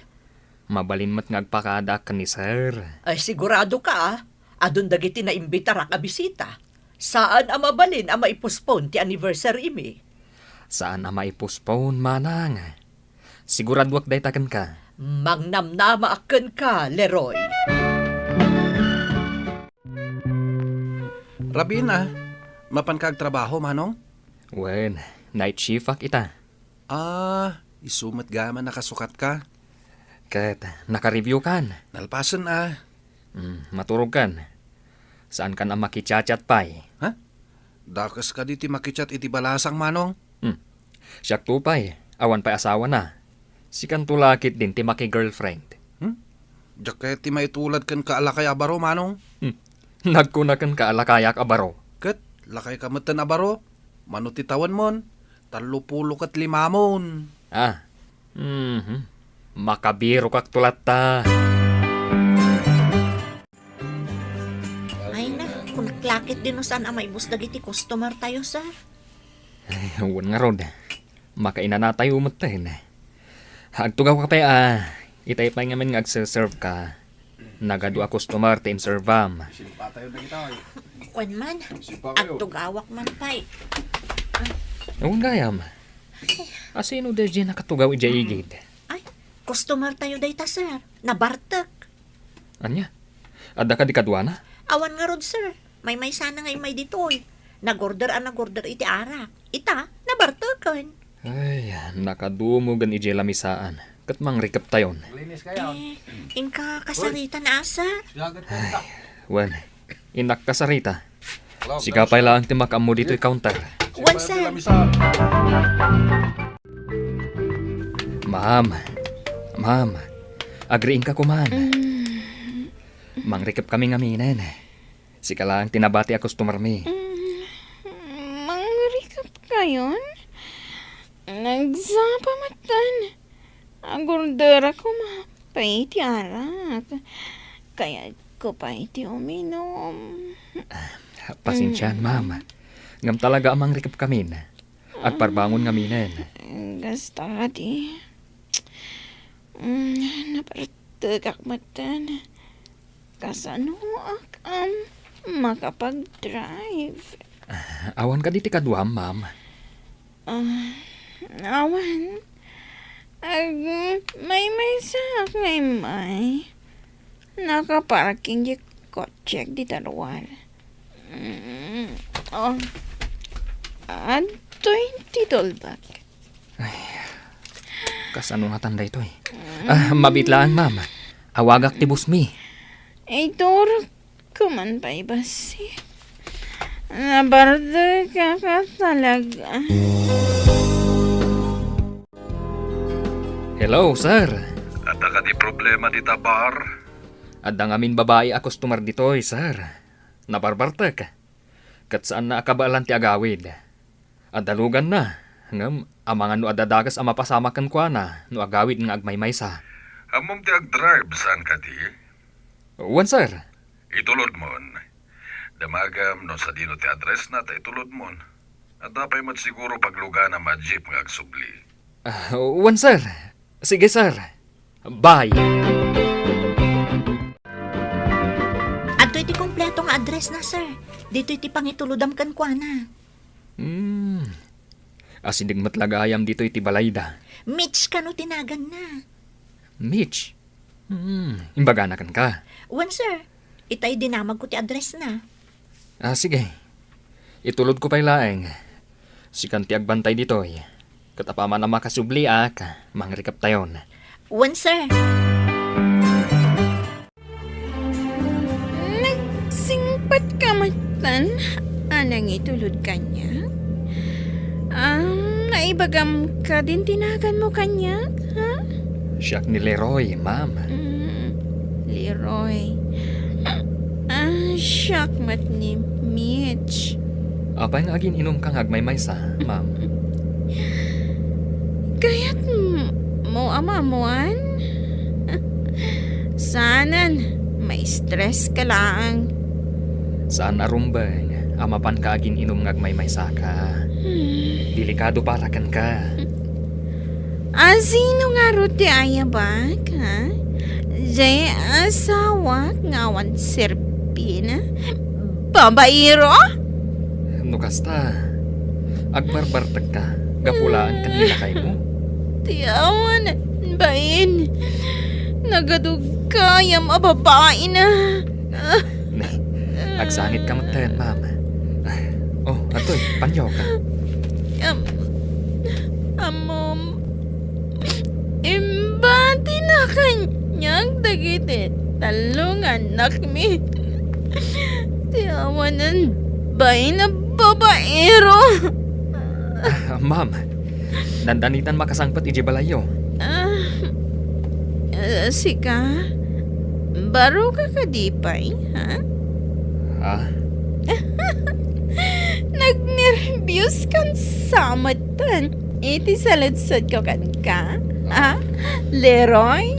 [SPEAKER 9] Mabalin mat nga agpakada ka ni sir.
[SPEAKER 4] Ay sigurado ka Adun dagiti na imbitara ka bisita. Saan ang mabalin ang maipospone ti anniversary mi?
[SPEAKER 9] Saan ang maipospone, manang? Siguradwak day taken ka.
[SPEAKER 4] Mangnamnama aken ka, Leroy.
[SPEAKER 2] Rabina, mapan kag trabaho, Manong?
[SPEAKER 9] Wen, night shift ak ita.
[SPEAKER 2] Isumat gaman nakasukat ka.
[SPEAKER 9] Ket naka-review kan.
[SPEAKER 2] Nalpasan
[SPEAKER 9] Maturog kan. Saan kan ang makichat-chat pay?
[SPEAKER 2] Dakas ka diti makichat iti balasang manong.
[SPEAKER 9] Siyak tupay. Awan pa'y asawa na. Si kan tulakit din ti maki-girlfriend.
[SPEAKER 2] Diyak ti maitulad kan kaalakay abaro manong.
[SPEAKER 9] Nagkunakan ka alakayak abaro.
[SPEAKER 2] Ket, lakay kamatan abaro. Mano ti tawan mon. 35 mon.
[SPEAKER 9] Makabiro kak tulat ta.
[SPEAKER 4] Ay na, kung naklakit din no saan ang may bus dagiti customer tayo, sir.
[SPEAKER 9] Huwag nga rod. Makaina na tayo umatahin. Hagtugaw ka pa itay pa nga man nga agserve ka. Nagadu a customer ti inservam.
[SPEAKER 4] Kwan man, agtugawak man pay.
[SPEAKER 9] Huwag gayam. Asino da dyan nakatugaw ijayigid?
[SPEAKER 4] Ay, customer tayo dayta, sir. Nabartek.
[SPEAKER 9] Anya? Adda ka di kadwa na?
[SPEAKER 4] Awan nga rod, sir. May sana ngay may ditoy. Nagorder iti arak. Ita, nabartekan.
[SPEAKER 9] Ay, nakadumugan ijay lamisaan. Kat mang rikap tayon.
[SPEAKER 4] Inka kasarita na asa.
[SPEAKER 9] Wan, inak kasarita. Sigapay lang timakam mo dito'y counter.
[SPEAKER 4] Wan, sir.
[SPEAKER 9] Ma'am, agriin ka kuman. Mangrikap kami ngaminan. Sika lang tinabati a customer mi.
[SPEAKER 6] Mangrikap kayon? Nagsapamatan. Agordera ko mapay ti arak. Kaya ko pa iti uminom.
[SPEAKER 9] Pasensyahan, ma'am. Ngam talaga amang rikap kami na. At parbangon ngaminan.
[SPEAKER 6] Gasta di. Napartagak matan. Kasano akam makapag-drive.
[SPEAKER 9] Awan ka diti kadwam, ma'am.
[SPEAKER 6] Awan. May sak may. Nakaparking di kotse di tarwal. Ato'y titulbak.
[SPEAKER 9] Kasano nga tanda ito eh. Mabitlaan, ma'am. Awagak ti busmi.
[SPEAKER 6] Ituro ko man pa ibasi. Nabarda ka talaga.
[SPEAKER 9] Hello, sir.
[SPEAKER 5] Ada ka di problema di tabar?
[SPEAKER 9] Adang amin babae a customer ditoy, sir. Nabarbartek. Kat saan na akabalan ti agawid. Adalugan na. Ngam, amangan no adadagas ang mapasamakan kwa na no agawid ng agmaymaysa.
[SPEAKER 5] Amom ti ag-drive saan ka di?
[SPEAKER 9] Wan, sir.
[SPEAKER 5] Itulod mon. Damagam no sa dino ti address na ta itulod mon. At dapay mat siguro pagluga na ma-jeep nga agsubli.
[SPEAKER 9] Wan, sir. Sige, sir. Bye.
[SPEAKER 4] Adto iti kompletong address na, sir. Dito iti pangitulodam kan kwa na.
[SPEAKER 9] Asinig matlagayam dito iti balayda.
[SPEAKER 4] Mitch ka no tinagan na.
[SPEAKER 9] Mitch? Imbaga na kan ka.
[SPEAKER 4] Wan, sir. Itay dinamag ko ti address na.
[SPEAKER 9] Sige. Itulod ko pa'y laeng. Sikan ti agbantay ditoy. Katapaman na makasubli mangrikap tayon.
[SPEAKER 4] Wan, sir.
[SPEAKER 6] Nagsingpat ka matan. Anang itulod kanya? Naibagam ka din tinagan mo kanya? Ha?
[SPEAKER 9] Siyak ni Leroy, ma'am.
[SPEAKER 6] Leroy. Siyak ni Mitch.
[SPEAKER 9] Apay nga agin inom kang agmaymaysa, ma'am.
[SPEAKER 6] Kaya't mo amamuan? Sanan, may stress ka lang.
[SPEAKER 9] Saan arumbang, amapan ka agin inom ng agmaymaysa ka. Delikado para kan ka.
[SPEAKER 6] Sino nga ruti ayabak, ha? Jay asawa ngawan serpina? Babairo?
[SPEAKER 9] No kasta, agbarbartag ka, gapulaan kanila kay mo.
[SPEAKER 6] Tiyawan, bain. Nagadug kayam ababae na.
[SPEAKER 9] Agsangit ka magtayan, ma'am. Atoy, panyo ka.
[SPEAKER 6] Amom. kanyang dagiti talungan nakmi. Tiyawanan bay na babaero.
[SPEAKER 9] Ma'am, dandanitan makasangpat iji balayo.
[SPEAKER 6] Sika, baro ka kadipay, ha?
[SPEAKER 9] Ah,
[SPEAKER 6] Nagnervyos kan samatan. Iti saladsad ko kan ka? Ha? Leroy?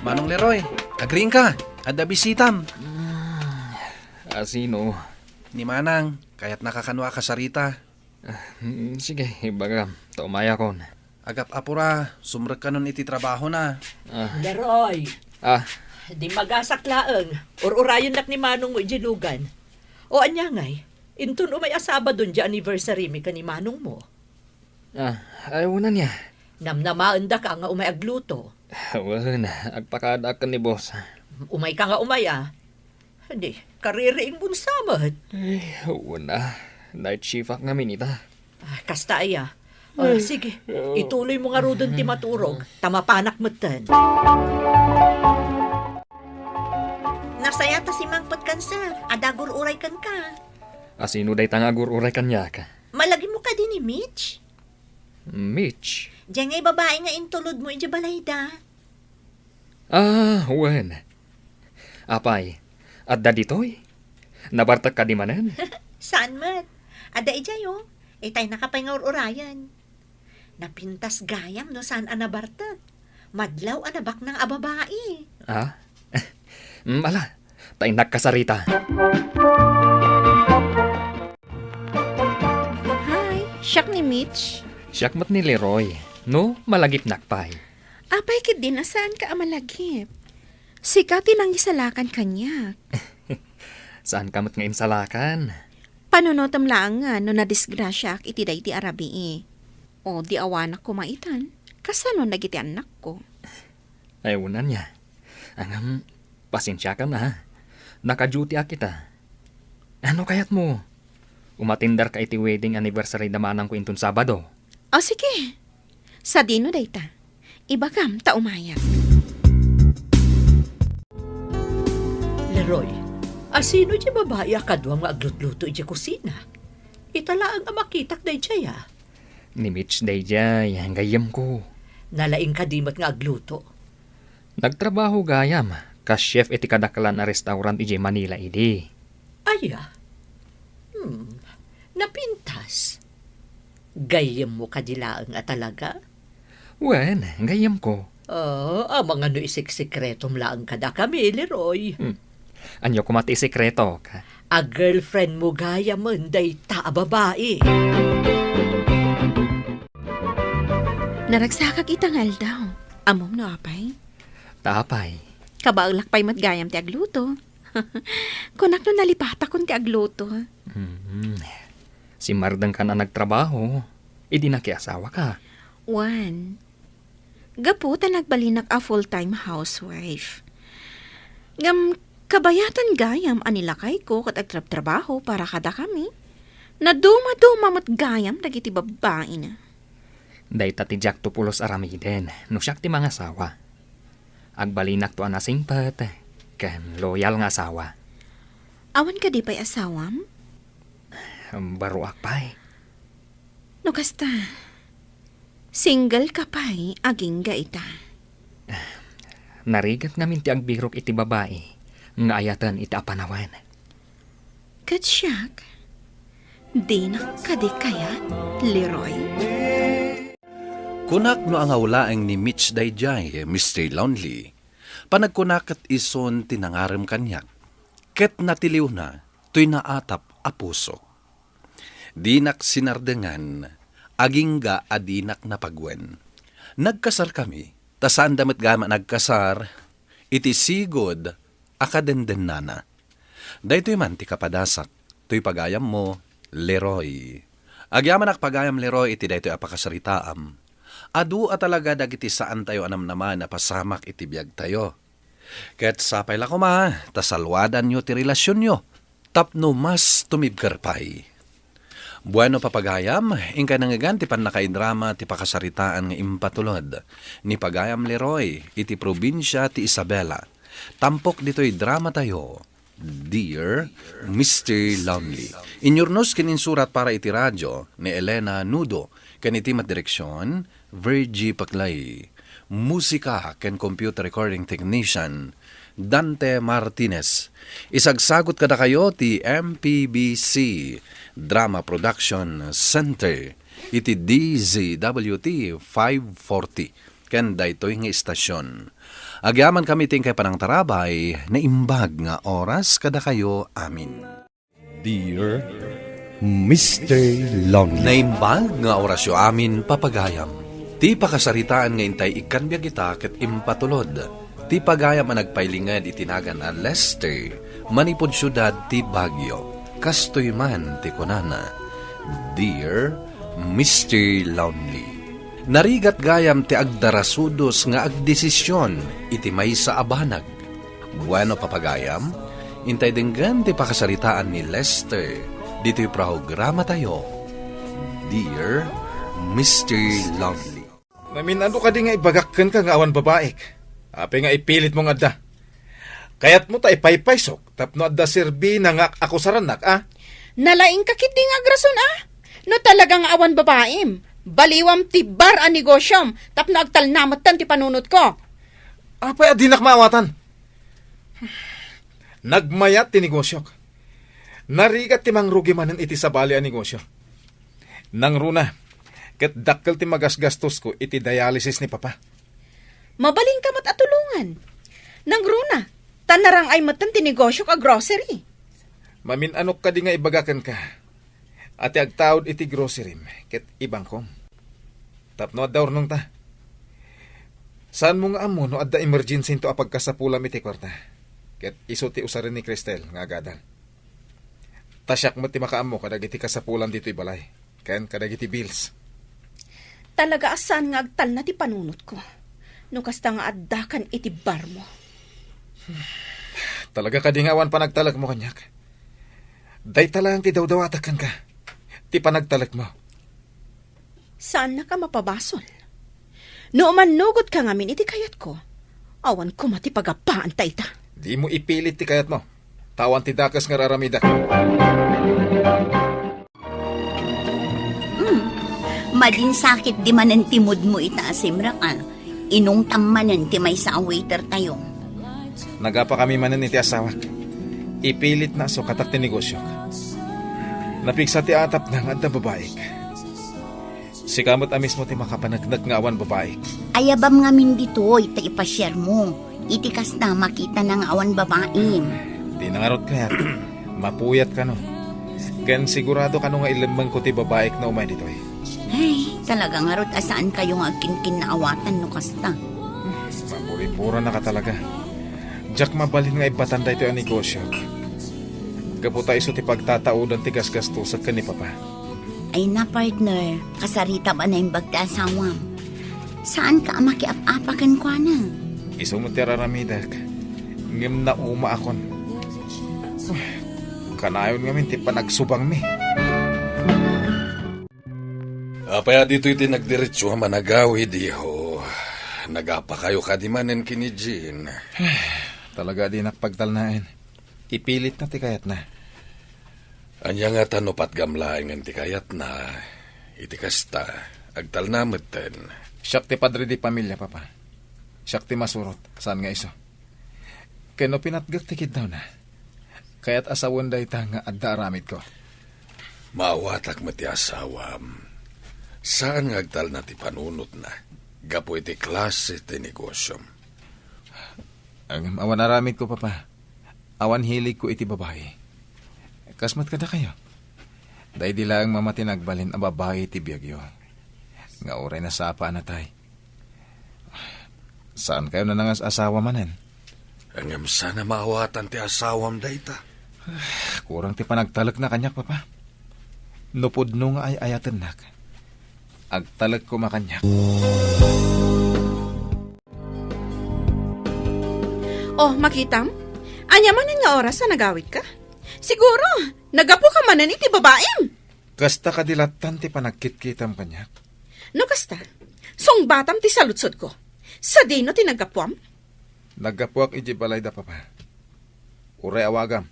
[SPEAKER 2] Manong Leroy, agreeing ka. Adda bisitam.
[SPEAKER 9] sino?
[SPEAKER 2] Ni Manang, kaya't nakakanwa ka sa Rita.
[SPEAKER 9] Sige, ibaga, taumaya kon.
[SPEAKER 2] Agap apura, sumrek ka nun iti trabaho na.
[SPEAKER 4] Leroy,
[SPEAKER 9] Ah,
[SPEAKER 4] di magasak laeng. Urayon nak ni Manong mo ijilugan. O anya ngay, intun umay asaba dun di anniversary mi ka ni Manong mo.
[SPEAKER 9] ayaw na niya.
[SPEAKER 4] Namnamaan da ka nga umay agluto.
[SPEAKER 9] Wan, agpakada ka ni boss.
[SPEAKER 4] Umay ka nga umay Hindi, kaririing bunsamat.
[SPEAKER 9] Wala, night shift ak namin ita.
[SPEAKER 4] Kasta sige, ituloy mo nga rudon ti maturog. Tamapanak matan. Nasayata si Mang Patkansa. Adagur uray kan ka.
[SPEAKER 9] Sino day tangagur uray kanya ka?
[SPEAKER 4] Malagi mo ka din ni Mitch.
[SPEAKER 9] Mitch?
[SPEAKER 4] Diyan ngay babae nga intulod mo iti balayda.
[SPEAKER 9] Wan. Apay, adda ditoy? Nabartak ka di manan?
[SPEAKER 4] Saan mat? Ada ijayo. Itay nakapay nga urayan. Napintas gayam no saan anabartag. Madlaw anabak ng ababae.
[SPEAKER 9] Ala, tay nagkasarita.
[SPEAKER 6] Hi, siyak ni Mitch.
[SPEAKER 9] Siyakmat ni Leroy, no malagip nakpay.
[SPEAKER 6] Apay kid din saan ka amalagip. Sikatin ang isalakan kanya.
[SPEAKER 9] Saan kamot nga insalakan?
[SPEAKER 6] Panunotam lang nga no nadisgrasya iti day ti arabi O di awanak ko maitan. Kasano nagiti anak ko?
[SPEAKER 9] Ayunan niya. Ang pasensya ka na. Naka-duty kita. Ano kayat mo? Umatindar ka iti wedding anniversary namanang ko intun Sabado.
[SPEAKER 6] O sige. Sa dino dayta. Iba kam taumayat.
[SPEAKER 4] Leroy, asino di babae akadwa nga aglutluto iti kusina? Italaang amakitak day jaya.
[SPEAKER 9] Ni Mitch dayjay, gayam ko.
[SPEAKER 4] Nalaing kadimat nga agluto.
[SPEAKER 9] Nagtrabaho gayam, ka-chef iti kadakalan na restaurant iti Manila idi.
[SPEAKER 4] Aya. Napintas. Gayem mo kadilaang talaga?
[SPEAKER 9] Wen, gayam ko.
[SPEAKER 4] Amang ano isik-sikretom laang kada kami, Leroy.
[SPEAKER 9] Anyo kumati sekreto ka.
[SPEAKER 4] A girlfriend mo gaya man day ta babae.
[SPEAKER 6] Naragsakak itangal daw. Amom no apay.
[SPEAKER 9] Tapay.
[SPEAKER 6] Kabaag lakpay mat gayam ti agluto. Kunak no nalipata kon ti agluto.
[SPEAKER 9] Si Mardang ka na nagtrabaho. Idi na kiasawa ka.
[SPEAKER 6] One. Gaputa nagbalinak a full-time housewife. Ngam kabayatan gayam anilakay ko kat agtrabaho para kada kami. Naduma-duma mat gayam dagiti babae na.
[SPEAKER 9] Day tati Jack Tupulos aramiden. No siyak ti mga asawa. Agbalinak to anasingpat. Kan loyal nga asawa.
[SPEAKER 6] Awan ka di pa'y asawam?
[SPEAKER 9] Baro akpay.
[SPEAKER 6] No kasta. Single ka pa'y aging gaita.
[SPEAKER 9] Narigat ngamin ti agbirok iti babae. Nga ayatan iti apanawan.
[SPEAKER 6] Katsyak. Di na kadi kaya, Leroy.
[SPEAKER 2] Kunak no ang awlaeng ni Mitch dayjay, Mr. Lonely. Panagkunakat ison tinangarem kanyak. Ket natiliw na, to'y naatap a puso. Dinak sinardengan, agingga adinak na pagwen. Nagkasar kami, tasaan damat gama nagkasar, iti sigod, akadenden nana. Daytoy man ti kapadasak, to'y pagayam mo, Leroy. Agyaman ak pagayam Leroy, iti daytoy apakasaritaam. Adu at talaga dagiti saan tayo anam naman na pasamak iti biyag tayo. Ket sapay la ko tasalwadan nyo ti relasyon nyo, tapno mas tumibgarpay. Bueno papagayam, ingka nangagan ti panakaidrama ti pakasaritaan nga impatulod. Ni Pagayam Leroy, iti probinsya ti Isabela. Tampok dito'y drama tayo. Dear Mr. Lonely. Inyurnos kininsurat para iti radyo ni Elena Nudo. Kanitimat direksyon, Virgie Paclay. Musika ken computer recording technician, Dante Martinez. Isagsagot kada kayo ti MPBC Drama Production Center iti DZWT 540 ken daytoy nga istasyon. Agyaman kami ting kay panang tarabay na imbag nga oras kada kayo amin.
[SPEAKER 1] Dear Mr. Lonely.
[SPEAKER 2] Naimbag nga orasyo amin papagayam. Ti pakasaritaan nga intay ikanbiag kita ket impatulod. Ti pagayam ang nagpailingad itinagan a Lester, manipod syudad ti Baguio. Kastoy man ti kunana. Dear Mr. Lonely. Narigat gayam ti agdarasudos nga agdesisyon iti may sa abanag. Bueno papagayam, intay denggan ti pakasaritaan ni Lester. Dito'y programa tayo. Dear Mr. Lonely.
[SPEAKER 11] Namin ano ka di nga ibagakkan ka nga awan babaek. Ape nga ipilit mo nga da. Kayat mo ta ipaypaysok, tapno adda sirbi na nga ako saranak, ah?
[SPEAKER 7] Nalaing kakit di nga agrason, ah. No talagang awan babaim. Baliwam ti bar a negosyom, tapno agtalnamatan ti panunot ko.
[SPEAKER 11] Apay adinak maawatan. Nagmayat ti negosyok. Narigat ti mangrugi manen iti sabali a negosyo. Nang runa, ket dakkel ti magasgastos ko iti dialysis ni papa.
[SPEAKER 7] Mabaling ka mat atulungan. Nang runa, tanarang ay matan ti negosyo ka grocery.
[SPEAKER 11] Maminanok ka di nga ibagakan ka. Ati agtaod iti grocery, ket ibang kong. Tapno adda ornong ta. Saan mo nga amo no adda emergency to apagkasapulam iti kwarta. Ket iso ti usarin ni Cristel nga gadal. Tasyak mo ti makaamo kadagiti kasapulam dito'y balay. Ken kadagiti bills.
[SPEAKER 7] Talaga asan nga agtal na ti panunot ko. No kasta nga addakan iti bar mo.
[SPEAKER 11] Talaga kadingawan pa nagtalag mo kanyak. Day talang ti dawdawatakan ka. Ti panagtalag mo.
[SPEAKER 7] Saan na ka mapabasol? No manugot ka ngamin iti kayat ko. Awan ko matipagapaan ta ita.
[SPEAKER 11] Di mo ipilit ti kayat mo. Tawan ti dakas nga raramida.
[SPEAKER 6] Madin sakit di manan timod mo itaasimra ka. Inong tammanan ti may sa waiter tayo.
[SPEAKER 11] Nagapa kami manan iti asawak. Ipilit na so katak ti negosyo. Napigsa ti atap na nga babaik. Si kamot amis mo ti makapanagdag nga awan babaik.
[SPEAKER 6] Ayabam ngamin dito, ita ipashare mo. Itikas na makita ng awan babaim.
[SPEAKER 11] Di nangarot kayat. Mapuyat ka no. Gan sigurado ka no nga ilambang ko ti babaik na umay dito eh.
[SPEAKER 6] Ay, talagang harot asaan kayo nga kinkin na awatan no kasta.
[SPEAKER 11] Mapuri-pura na ka talaga. Jack mabalin nga ipatanday ito ang negosyo. Kaputa iso ti pagtataudan ti gasgastusat ka ni papa.
[SPEAKER 6] Ay na partner, kasarita ba na yung bagtasawam? Saan ka makiap-apakan ko na?
[SPEAKER 11] Iso mo ti raramidak. Ngim na uma akon. Kanayon ngamin ti panagsubang mi.
[SPEAKER 5] Apaya dito iti nagdiretso managawi diho. Nagapa kayo kadimanen kini Jean.
[SPEAKER 11] Talaga di nakpagtalnain. Ipilit na ti kayat na.
[SPEAKER 5] Anya nga tanupat gamlaeng ang tikayat na. Iti kasta. Agtalnamit ten.
[SPEAKER 11] Siyak ti padre di pamilya, papa. Siyak ti masurot. Saan nga iso? Kano pinatgat tikid daw na. Kaya't asawan day ta nga adda aramid ko.
[SPEAKER 5] Maawatak mati asawam. Saan nga agtal na ti panunot na? Gapo iti klase ti negosyo.
[SPEAKER 11] Ang awan aramid ko, papa. Awan hilig ko iti babae. Kasmat kada kayo. Day di lang mamatinagbalin ang babae iti biyagyo. Nga oray na sapa na tay. Saan kayo na nangas asawa manen?
[SPEAKER 5] Ang sana maawatan ti asawam dayta.
[SPEAKER 11] Kurang ti panagtalag na kanyak, papa. Nupod no nga ay ayatan nak. Agtalag ko makanyak.
[SPEAKER 7] Oh, makitam? Anya manan nga oras na nagawit ka? Siguro, nagapo ka manan iti babaim.
[SPEAKER 11] Kasta kadilatan ti panagkitkitam kanyak.
[SPEAKER 7] No kasta, song batam ti salutsod ko. Sa dino ti naggapuam?
[SPEAKER 11] Naggapuak iji balay da papa. Uray awagam.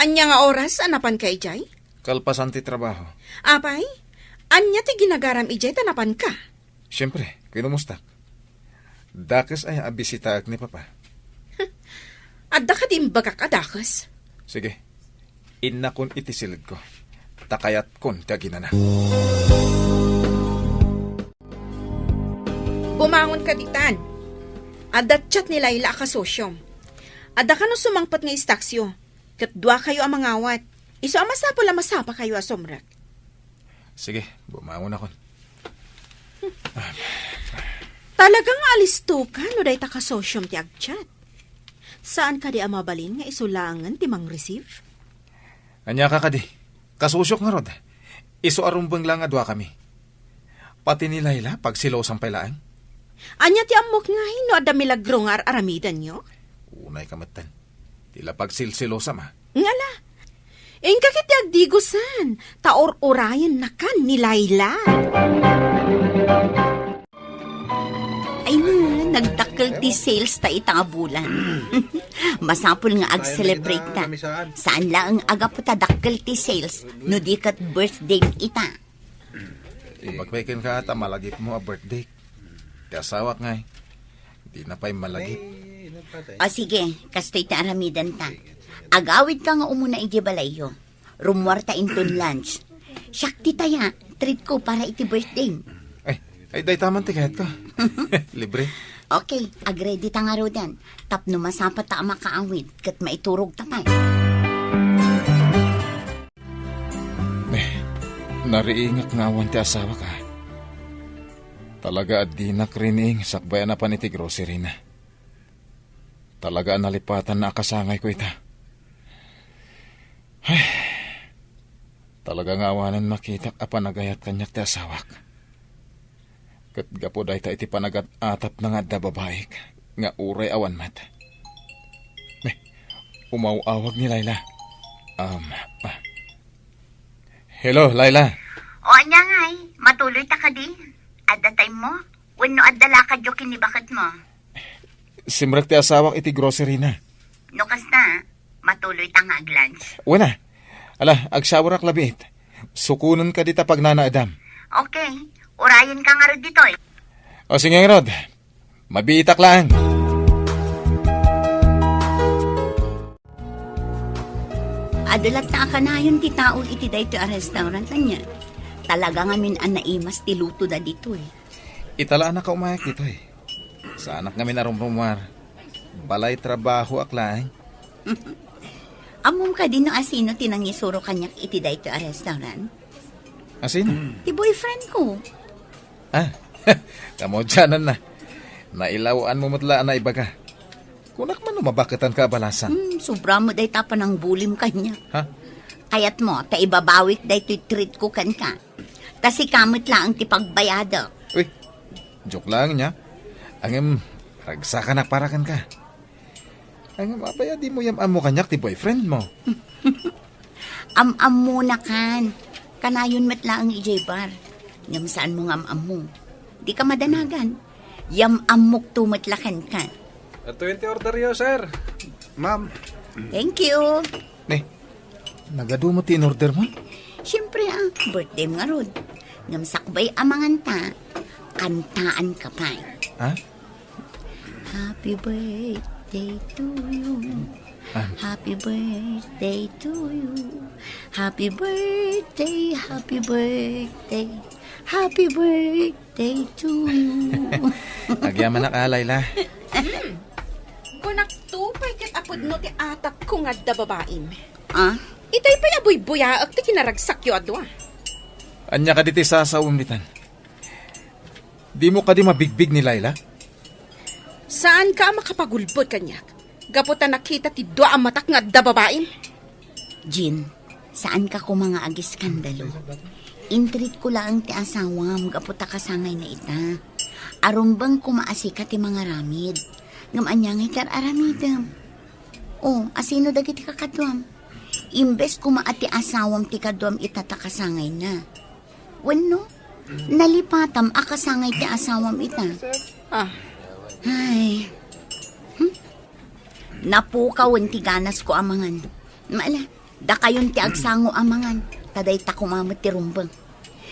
[SPEAKER 7] Anya nga oras anapan ka ijay?
[SPEAKER 11] Kalpasan ti trabaho.
[SPEAKER 7] Apay, anya ti ginagaram ijay tanapan ka?
[SPEAKER 11] Siyempre, kinumustak. Dakes ay abisitaak ni papa.
[SPEAKER 7] Adda ka din bagak adakas.
[SPEAKER 11] Sige, inna kun itisilid ko. Takayat kun kaginana.
[SPEAKER 7] Bumangon ka ditan. Adda chat ni Layla ka sosyom. Adda ka no sumangpat nga istaksyo. Katdwa kayo ang mangawat. Iso ang masapa kayo asomrak.
[SPEAKER 11] Sige, bumangon ako.
[SPEAKER 7] Talagang alisto ka no day ta ka sosyom ti agchat. Saan ka di amabalin nga isulangan ti mang receive?
[SPEAKER 11] Anya ka kadi. Kasusyok nga rod. Iso arumbang lang adwa kami. Pati ni Layla pag silaw sampay laang.
[SPEAKER 7] Anya ti amok nga no adda milagro nga aramidan nyo?
[SPEAKER 11] Unay kamatan. Tila pag silsilosa ma.
[SPEAKER 7] Ngala. Engka kiti agdigusan. Taor-orayan na kan ni Layla.
[SPEAKER 6] Ay na, nagdakkel ti sales ta itang bulan. Masapul nga ag-celebrate ta. Saan lang ang aga po ta dakkel ti sales no di kat birthday ita.
[SPEAKER 11] Magpaikin ka ata malagip mo a birthday. Ti asawak nga eh. Di na pa'y malagip.
[SPEAKER 6] O sige, kastoy ta aramidan ta. Agawid ka nga umuna iti balayo. Rumwarta inton lunch. Syakti taya, treat ko para iti birthday.
[SPEAKER 11] Ay, day taman ti kahit ko. Libre.
[SPEAKER 6] Okay, agredi ta nga rodan. Tapno masapat ta makaawid, kat maiturog ta pa.
[SPEAKER 11] Nariingak nga awan ti asawa ka. Talaga at di nakrining sakbayan na pa ni ti grocery na. Talaga nalipatan na akasangay ko ita. Ay, talaga nga awanan makitak apanagayat kanyak ti asawak. Kat gapo dahi ta iti panagat-atap na nga da babaik nga uray awan mat. Umawawag ni Layla. Hello, Layla.
[SPEAKER 6] O anya ngay, matuloy ta ka di. Adda time mo, wano adda lakad yo kinibakat mo.
[SPEAKER 11] Simrak ti asawak iti grocery na.
[SPEAKER 6] No kasta, matuloy ta nga ag-lunch.
[SPEAKER 11] Wana, ala, agsawarak labit. Sukunan ka dita pag nanaadam.
[SPEAKER 6] Okay, urayan ka nga rin dito eh.
[SPEAKER 11] O sige nga Rod, mabitak lang.
[SPEAKER 6] Adalat na akanayon ti tao iti dayto a restaurant niya. Talaga nga min an naimas ti luto da dito eh.
[SPEAKER 11] Italaan na ka umayak dito eh. Sa anak nga minarumrumwar. Balay trabaho aklaan.
[SPEAKER 6] Amom ka din no asino tinangisuro kanyak iti dayto a restaurant?
[SPEAKER 11] Asin?
[SPEAKER 6] Ti boyfriend ko.
[SPEAKER 11] Kamodyanan na. Nailawaan mo matlaan na iba ka. Kunak man umabakatan ka balasan.
[SPEAKER 6] Sobra mo day tapa ng bulim kanya.
[SPEAKER 11] Ha?
[SPEAKER 6] Kayat mo, ta ibabawik day treat ko kan ka. Kasi kamot lang ti pagbayada.
[SPEAKER 11] Uy, joke lang niya. Ang ragsa ka na para kan ka. Ang mabayadi mo yung amo kanyak ti boyfriend mo.
[SPEAKER 6] Am muna kan. Kanayon matla ang ijay bar. Ngam saan mo ngam mo. Di ka madanagan. Yam amok tumatlakan ka.
[SPEAKER 2] 20 order yo, sir. Ma'am.
[SPEAKER 6] Thank you.
[SPEAKER 11] Nagado mo ti in-order mo?
[SPEAKER 6] Siyempre birthday nga rod. Ngam sakbay amangan ta. Kantaan ka pa.
[SPEAKER 11] Ha?
[SPEAKER 6] Happy birthday to you. Happy birthday to you. Happy birthday, happy birthday. Happy birthday to you.
[SPEAKER 11] Agyaman na ka, Layla.
[SPEAKER 7] Kunak tupay kat apod no ti atap ko nga da babaim.
[SPEAKER 6] Itay
[SPEAKER 7] pa yaboy buyaak ti kinaragsak yo adwa.
[SPEAKER 11] Anya ka diti sasawom nitan. Di mo ka di mabigbig ni Layla?
[SPEAKER 7] Saan ka makapagulbod kanyak? Gaputan nakita ti dua ang matak nga da babaim.
[SPEAKER 6] Jin, saan ka ko mga agiskandalo? Intreat ko lang ti asawam, gaputa kasangay na ita. Arumbang kumaasi ka ti mga ramid. Ngam anyangay kar aramidam. Asino dagiti kakadwam? Imbes kumaati asawam ti kadwam itatakasangay na. Wano? Nalipatam akasangay ti asawam ita. Ay. Napukawan ti ganas ko amangan. Maala, da kayon ti agsango amangan. Taday ta kumamot ti rumbang.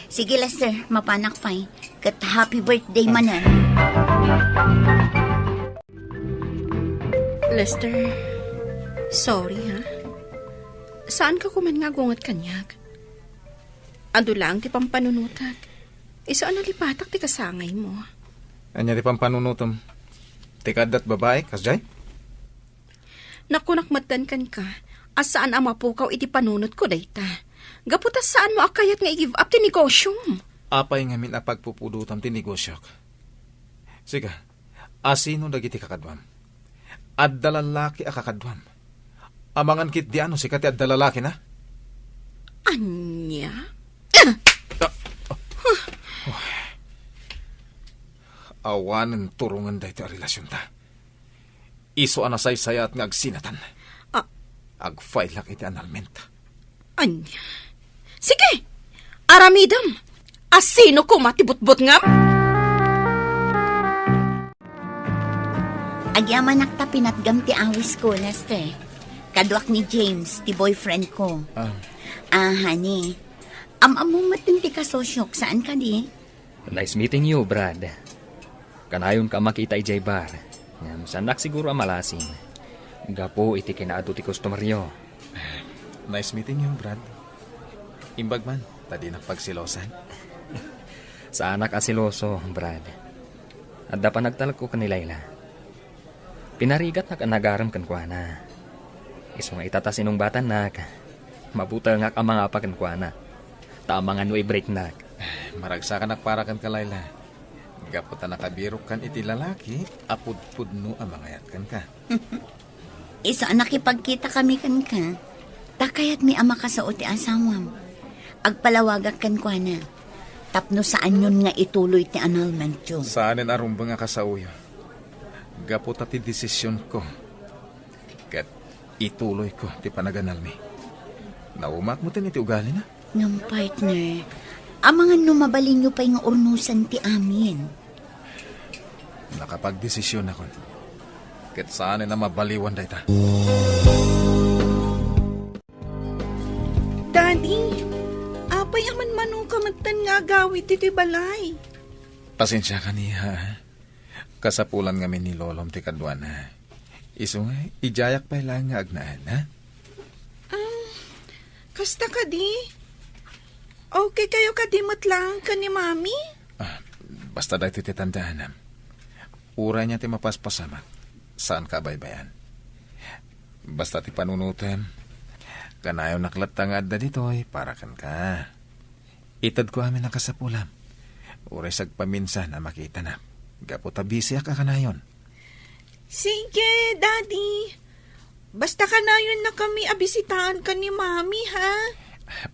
[SPEAKER 6] Sige Lester, mapanak pa'y. Kat happy birthday manan.
[SPEAKER 12] Lester, sorry ha. Saan ka kuman nga gungat kanyag? Ado lang ti pampanunutak. Isaan nalipatak ti kasangay mo.
[SPEAKER 11] Anya di pampanunutom. Tikadat babae, kasjay?
[SPEAKER 12] Nakunakmatan kan ka. Asaan ang mapukaw iti panunot ko dayta. Gaputas saan mo akayat nga i-give up ti negosyo?
[SPEAKER 11] Apay nga min apagpupudutam ti negosyok. Siga, asino dagiti kakadwam? Adda lalaki a kakadwam. Amangan kit di ano sikati adda lalaki na?
[SPEAKER 12] Anya?
[SPEAKER 11] Awanan turungan da iti a relasyon ta. Iso anasay sayat nga agsinatan. Ag-file lang iti annulment.
[SPEAKER 12] Anya? Sige! Aramidam! Asino ko matibot-bot nga?
[SPEAKER 6] Agyaman nakta pinatgam ti awis ko, Lester. Kadwak ni James, ti boyfriend ko. Honey. Among matun ti kasosyok, saan ka di?
[SPEAKER 9] Nice meeting you, Brad. Kanayon ka makita ijay bar. Sanak siguro ang malasin. Gapo iti kinaado ti customeryo.
[SPEAKER 11] Nice meeting you, Brad. Imbag man, tadi na pagsilosan.
[SPEAKER 9] Sa anak asiloso, Brad. At da pa nagtalag ko kanilayla. Pinarigat na kanagaram kankwana. Iso nga itatasinong batan nak. Mabuta nga ka mga pakankwana. Tamangan mo i-break nak.
[SPEAKER 11] Maragsa ka nakpara kan kalayla. Gaputa nakabirok kan iti lalaki, apud-pud no ang mangayat kan ka.
[SPEAKER 6] Iso nakipagkita kami kan ka. Takayat mi ama ka sa uti asawam. Agpalawagak kan kwa na. Tapno saan yun nga ituloy ti annulment yun.
[SPEAKER 11] Saanin arumbang nga kasauyo. Gaputa ti desisyon ko. Kat ituloy ko ti panaganalmi. Naumak mo tin iti ugali na?
[SPEAKER 6] Nung partner, amangan numabalin nyo pa yung urnusan ti amin.
[SPEAKER 11] Nakapagdesisyon ako. Kat saanin na mabaliwan day ta.
[SPEAKER 7] Daddy, apay aman manong kamagtan nga gawit iti balay.
[SPEAKER 11] Pasensya ka niya. Kasapulan kami ni Lolom ti kadwana. Iso nga, ijayak pa lang nga agnaan, ha?
[SPEAKER 7] Kasta ka di? Okay kayo kadimot lang ka ni Mami?
[SPEAKER 11] Basta dahil iti tandaan. Ura niya ti mapaspasamat. Saan ka baybayan? Basta ti panunutem. Kanayo naklatangad na dito'y para kan ka. Itad ko amin nakasapulam. Uray sagpaminsan na makita na. Gaputa busy ka kanayon.
[SPEAKER 7] Sige, Daddy. Basta kanayon na kami abisitaan ka ni Mami, ha?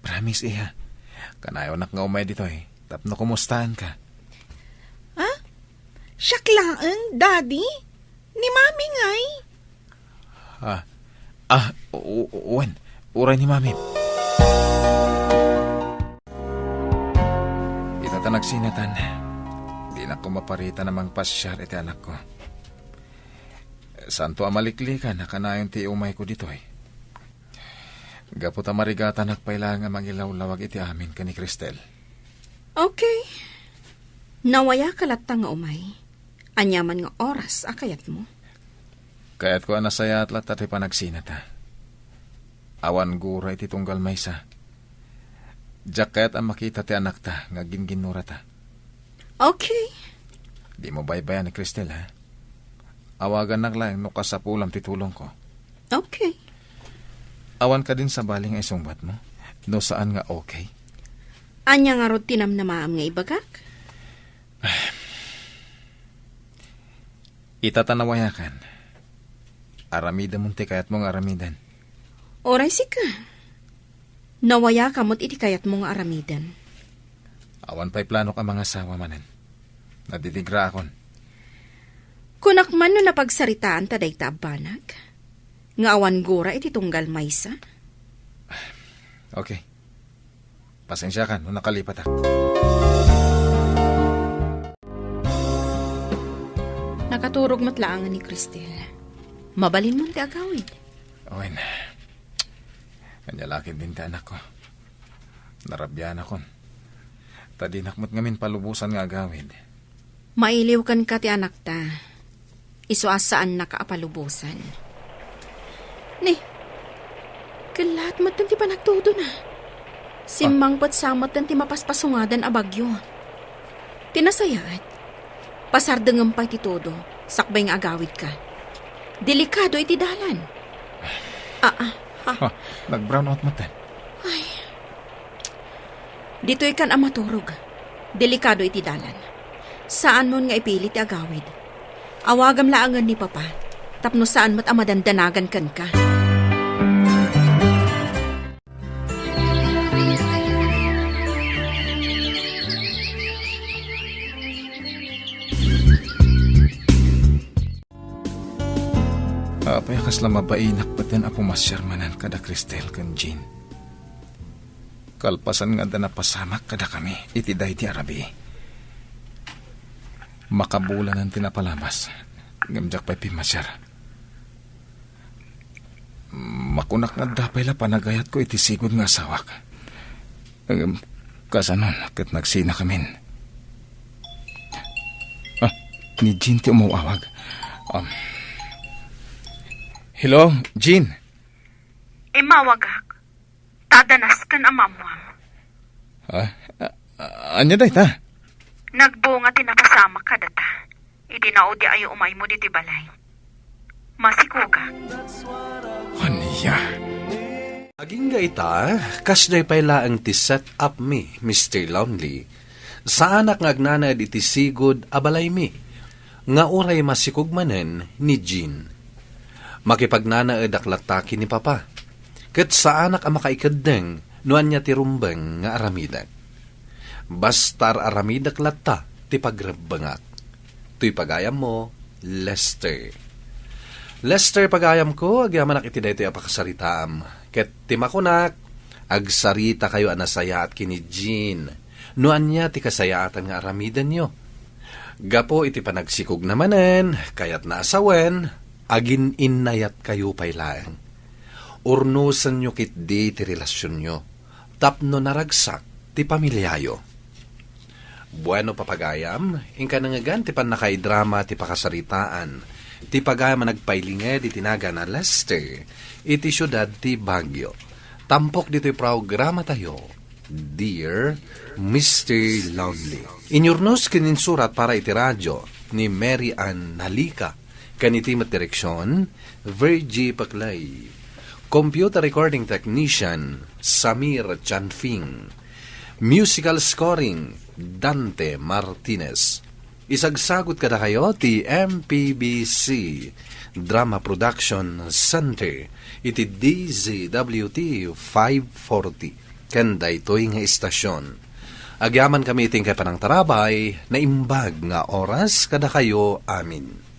[SPEAKER 11] Promise, iha. Kanayo nak nga umay dito'y. Tapno kumustahan ka.
[SPEAKER 7] Ha? Siyak laang, Daddy? Ni Mami nga'y?
[SPEAKER 11] Uwan. Uray ni Mami. Itatanagsinatan. Di na ko maparita namang pasyar iti anak ko. Santo amaliklikan na kanayon ti umay ko dito eh. Gaputa marigata nakpailangan mangilawlawag iti amin ka ni Cristel.
[SPEAKER 12] Okay. Nawaya kalat nga umay. Anyaman nga oras akayat mo.
[SPEAKER 11] Kaya't ko anasaya at latat panagsinata. Awan gura iti tunggal maysa. Diyak kaya't ang makita ti anak ta nga ginginura ta.
[SPEAKER 12] Okay.
[SPEAKER 11] Di mo baybayan ni Cristel ha? Awagan naglaing no kasapulam ti tulong ko.
[SPEAKER 12] Okay.
[SPEAKER 11] Awan ka din sa baling ay sungbat mo? No saan nga okay?
[SPEAKER 12] Anya nga rutinam na maam nga ibagak?
[SPEAKER 11] Itatanawayakan. Aramida mo ti kayat mong aramidan.
[SPEAKER 12] Oray sika. Nawaya kamot iti kayat mong aramidan.
[SPEAKER 11] Awan pa'y plano ka mga asawa manan. Naditigra akon.
[SPEAKER 12] Kunak man no napagsaritaan taday tabanag. Nga awan gura iti tunggal maysa.
[SPEAKER 11] Okay. Pasensya ka nung nakalipat ako.
[SPEAKER 12] Nakaturog matlaangan ni Cristel. Mabalin mo ti agawid.
[SPEAKER 11] Owen. Kanya laki din ti anak ko. Narabyan ako. Tadinakmat ngamin palubusan nga agawid.
[SPEAKER 12] Mailiw kan ka ti anak ta. Isuasaan na kaapalubusan. Ni, kalat matan ti panagtudo na. Simang patsamat ti mapaspasungadan a bagyo. Tinasayaat. Pasardengem pa iti todo, sakbay nga agawid ka. Delikado iti dalan.
[SPEAKER 11] Nag-brown out mo tan.
[SPEAKER 12] Ay. Dito ikan amaturog. Delikado iti dalan. Saan mo nga ipili ti agawid? Awagam laangan ni Papa. Tapno saan mo't amadandanagan kan ka.
[SPEAKER 11] Apay kas lamabainak paten apo masyarmanan kada Cristel kan Jean. Kalpasan nga da napasamak kada kami iti dahi ti Arabi. Makabulan ang tinapalamas. Gamjak pa'y pimasyar. Makunak nga dapay la panagayat ko iti sigod nga sawak. Kasanon, kat nagsina kamin. Ni Jean ti umawawag. Hello, Jean?
[SPEAKER 10] Imawagak. Tadanas kan amamwam.
[SPEAKER 11] Anya day ta?
[SPEAKER 10] Nagbunga tinapasama ka data. Idinaudi ayo umay mo diti balay. Masikuga.
[SPEAKER 11] Anya?
[SPEAKER 2] Aging gaita, kasday pala ang ti set up me, Mr. Lonely. Sa anak nga agnanad iti sigod abalay mi. Nga uray masikugmanen ni Jean. Makipagnanaed aklataki ni Papa. Ket sa anak ang makaikadeng, nuan niya ti rumbeng nga aramidak. Bastar aramidak latta, ti pagrabangak. Tuy pagayam mo, Lester. Lester pagayam ko, agyaman iti daytoy apakasaritaam. Ket ti makunak, agsarita kayo anasayaat kini Jean. Nuan niya ti kasayaatan nga aramidan nyo. Gapo iti panagsikog namanen, kayat naasawen, agin innayat kayo paylaeng. Urnusan nyo kitdi ti relasyon nyo. Tapno naragsak ti pamilyayo. Bueno papagayam, ingka nangagan ti panakaidrama ti pakasaritaan. Ti pagayam nagpailinge di tinaga na Lester. Iti syudad ti Baguio. Tampok dito'y programa tayo. Dear Mr. Lonely. Inyurnos kininsurat para iti radyo ni Mary Ann Nalika. Kanitimat direksyon, Virgie Paklay. Computer recording technician, Samir Chanfing. Musical scoring, Dante Martinez. Isagsagot kada kayo ti MPBC Drama Production Center iti DZWT 540. Kanda ito'y nga istasyon. Agyaman kami iting kay panang tarabay na imbag nga oras kada kayo amin.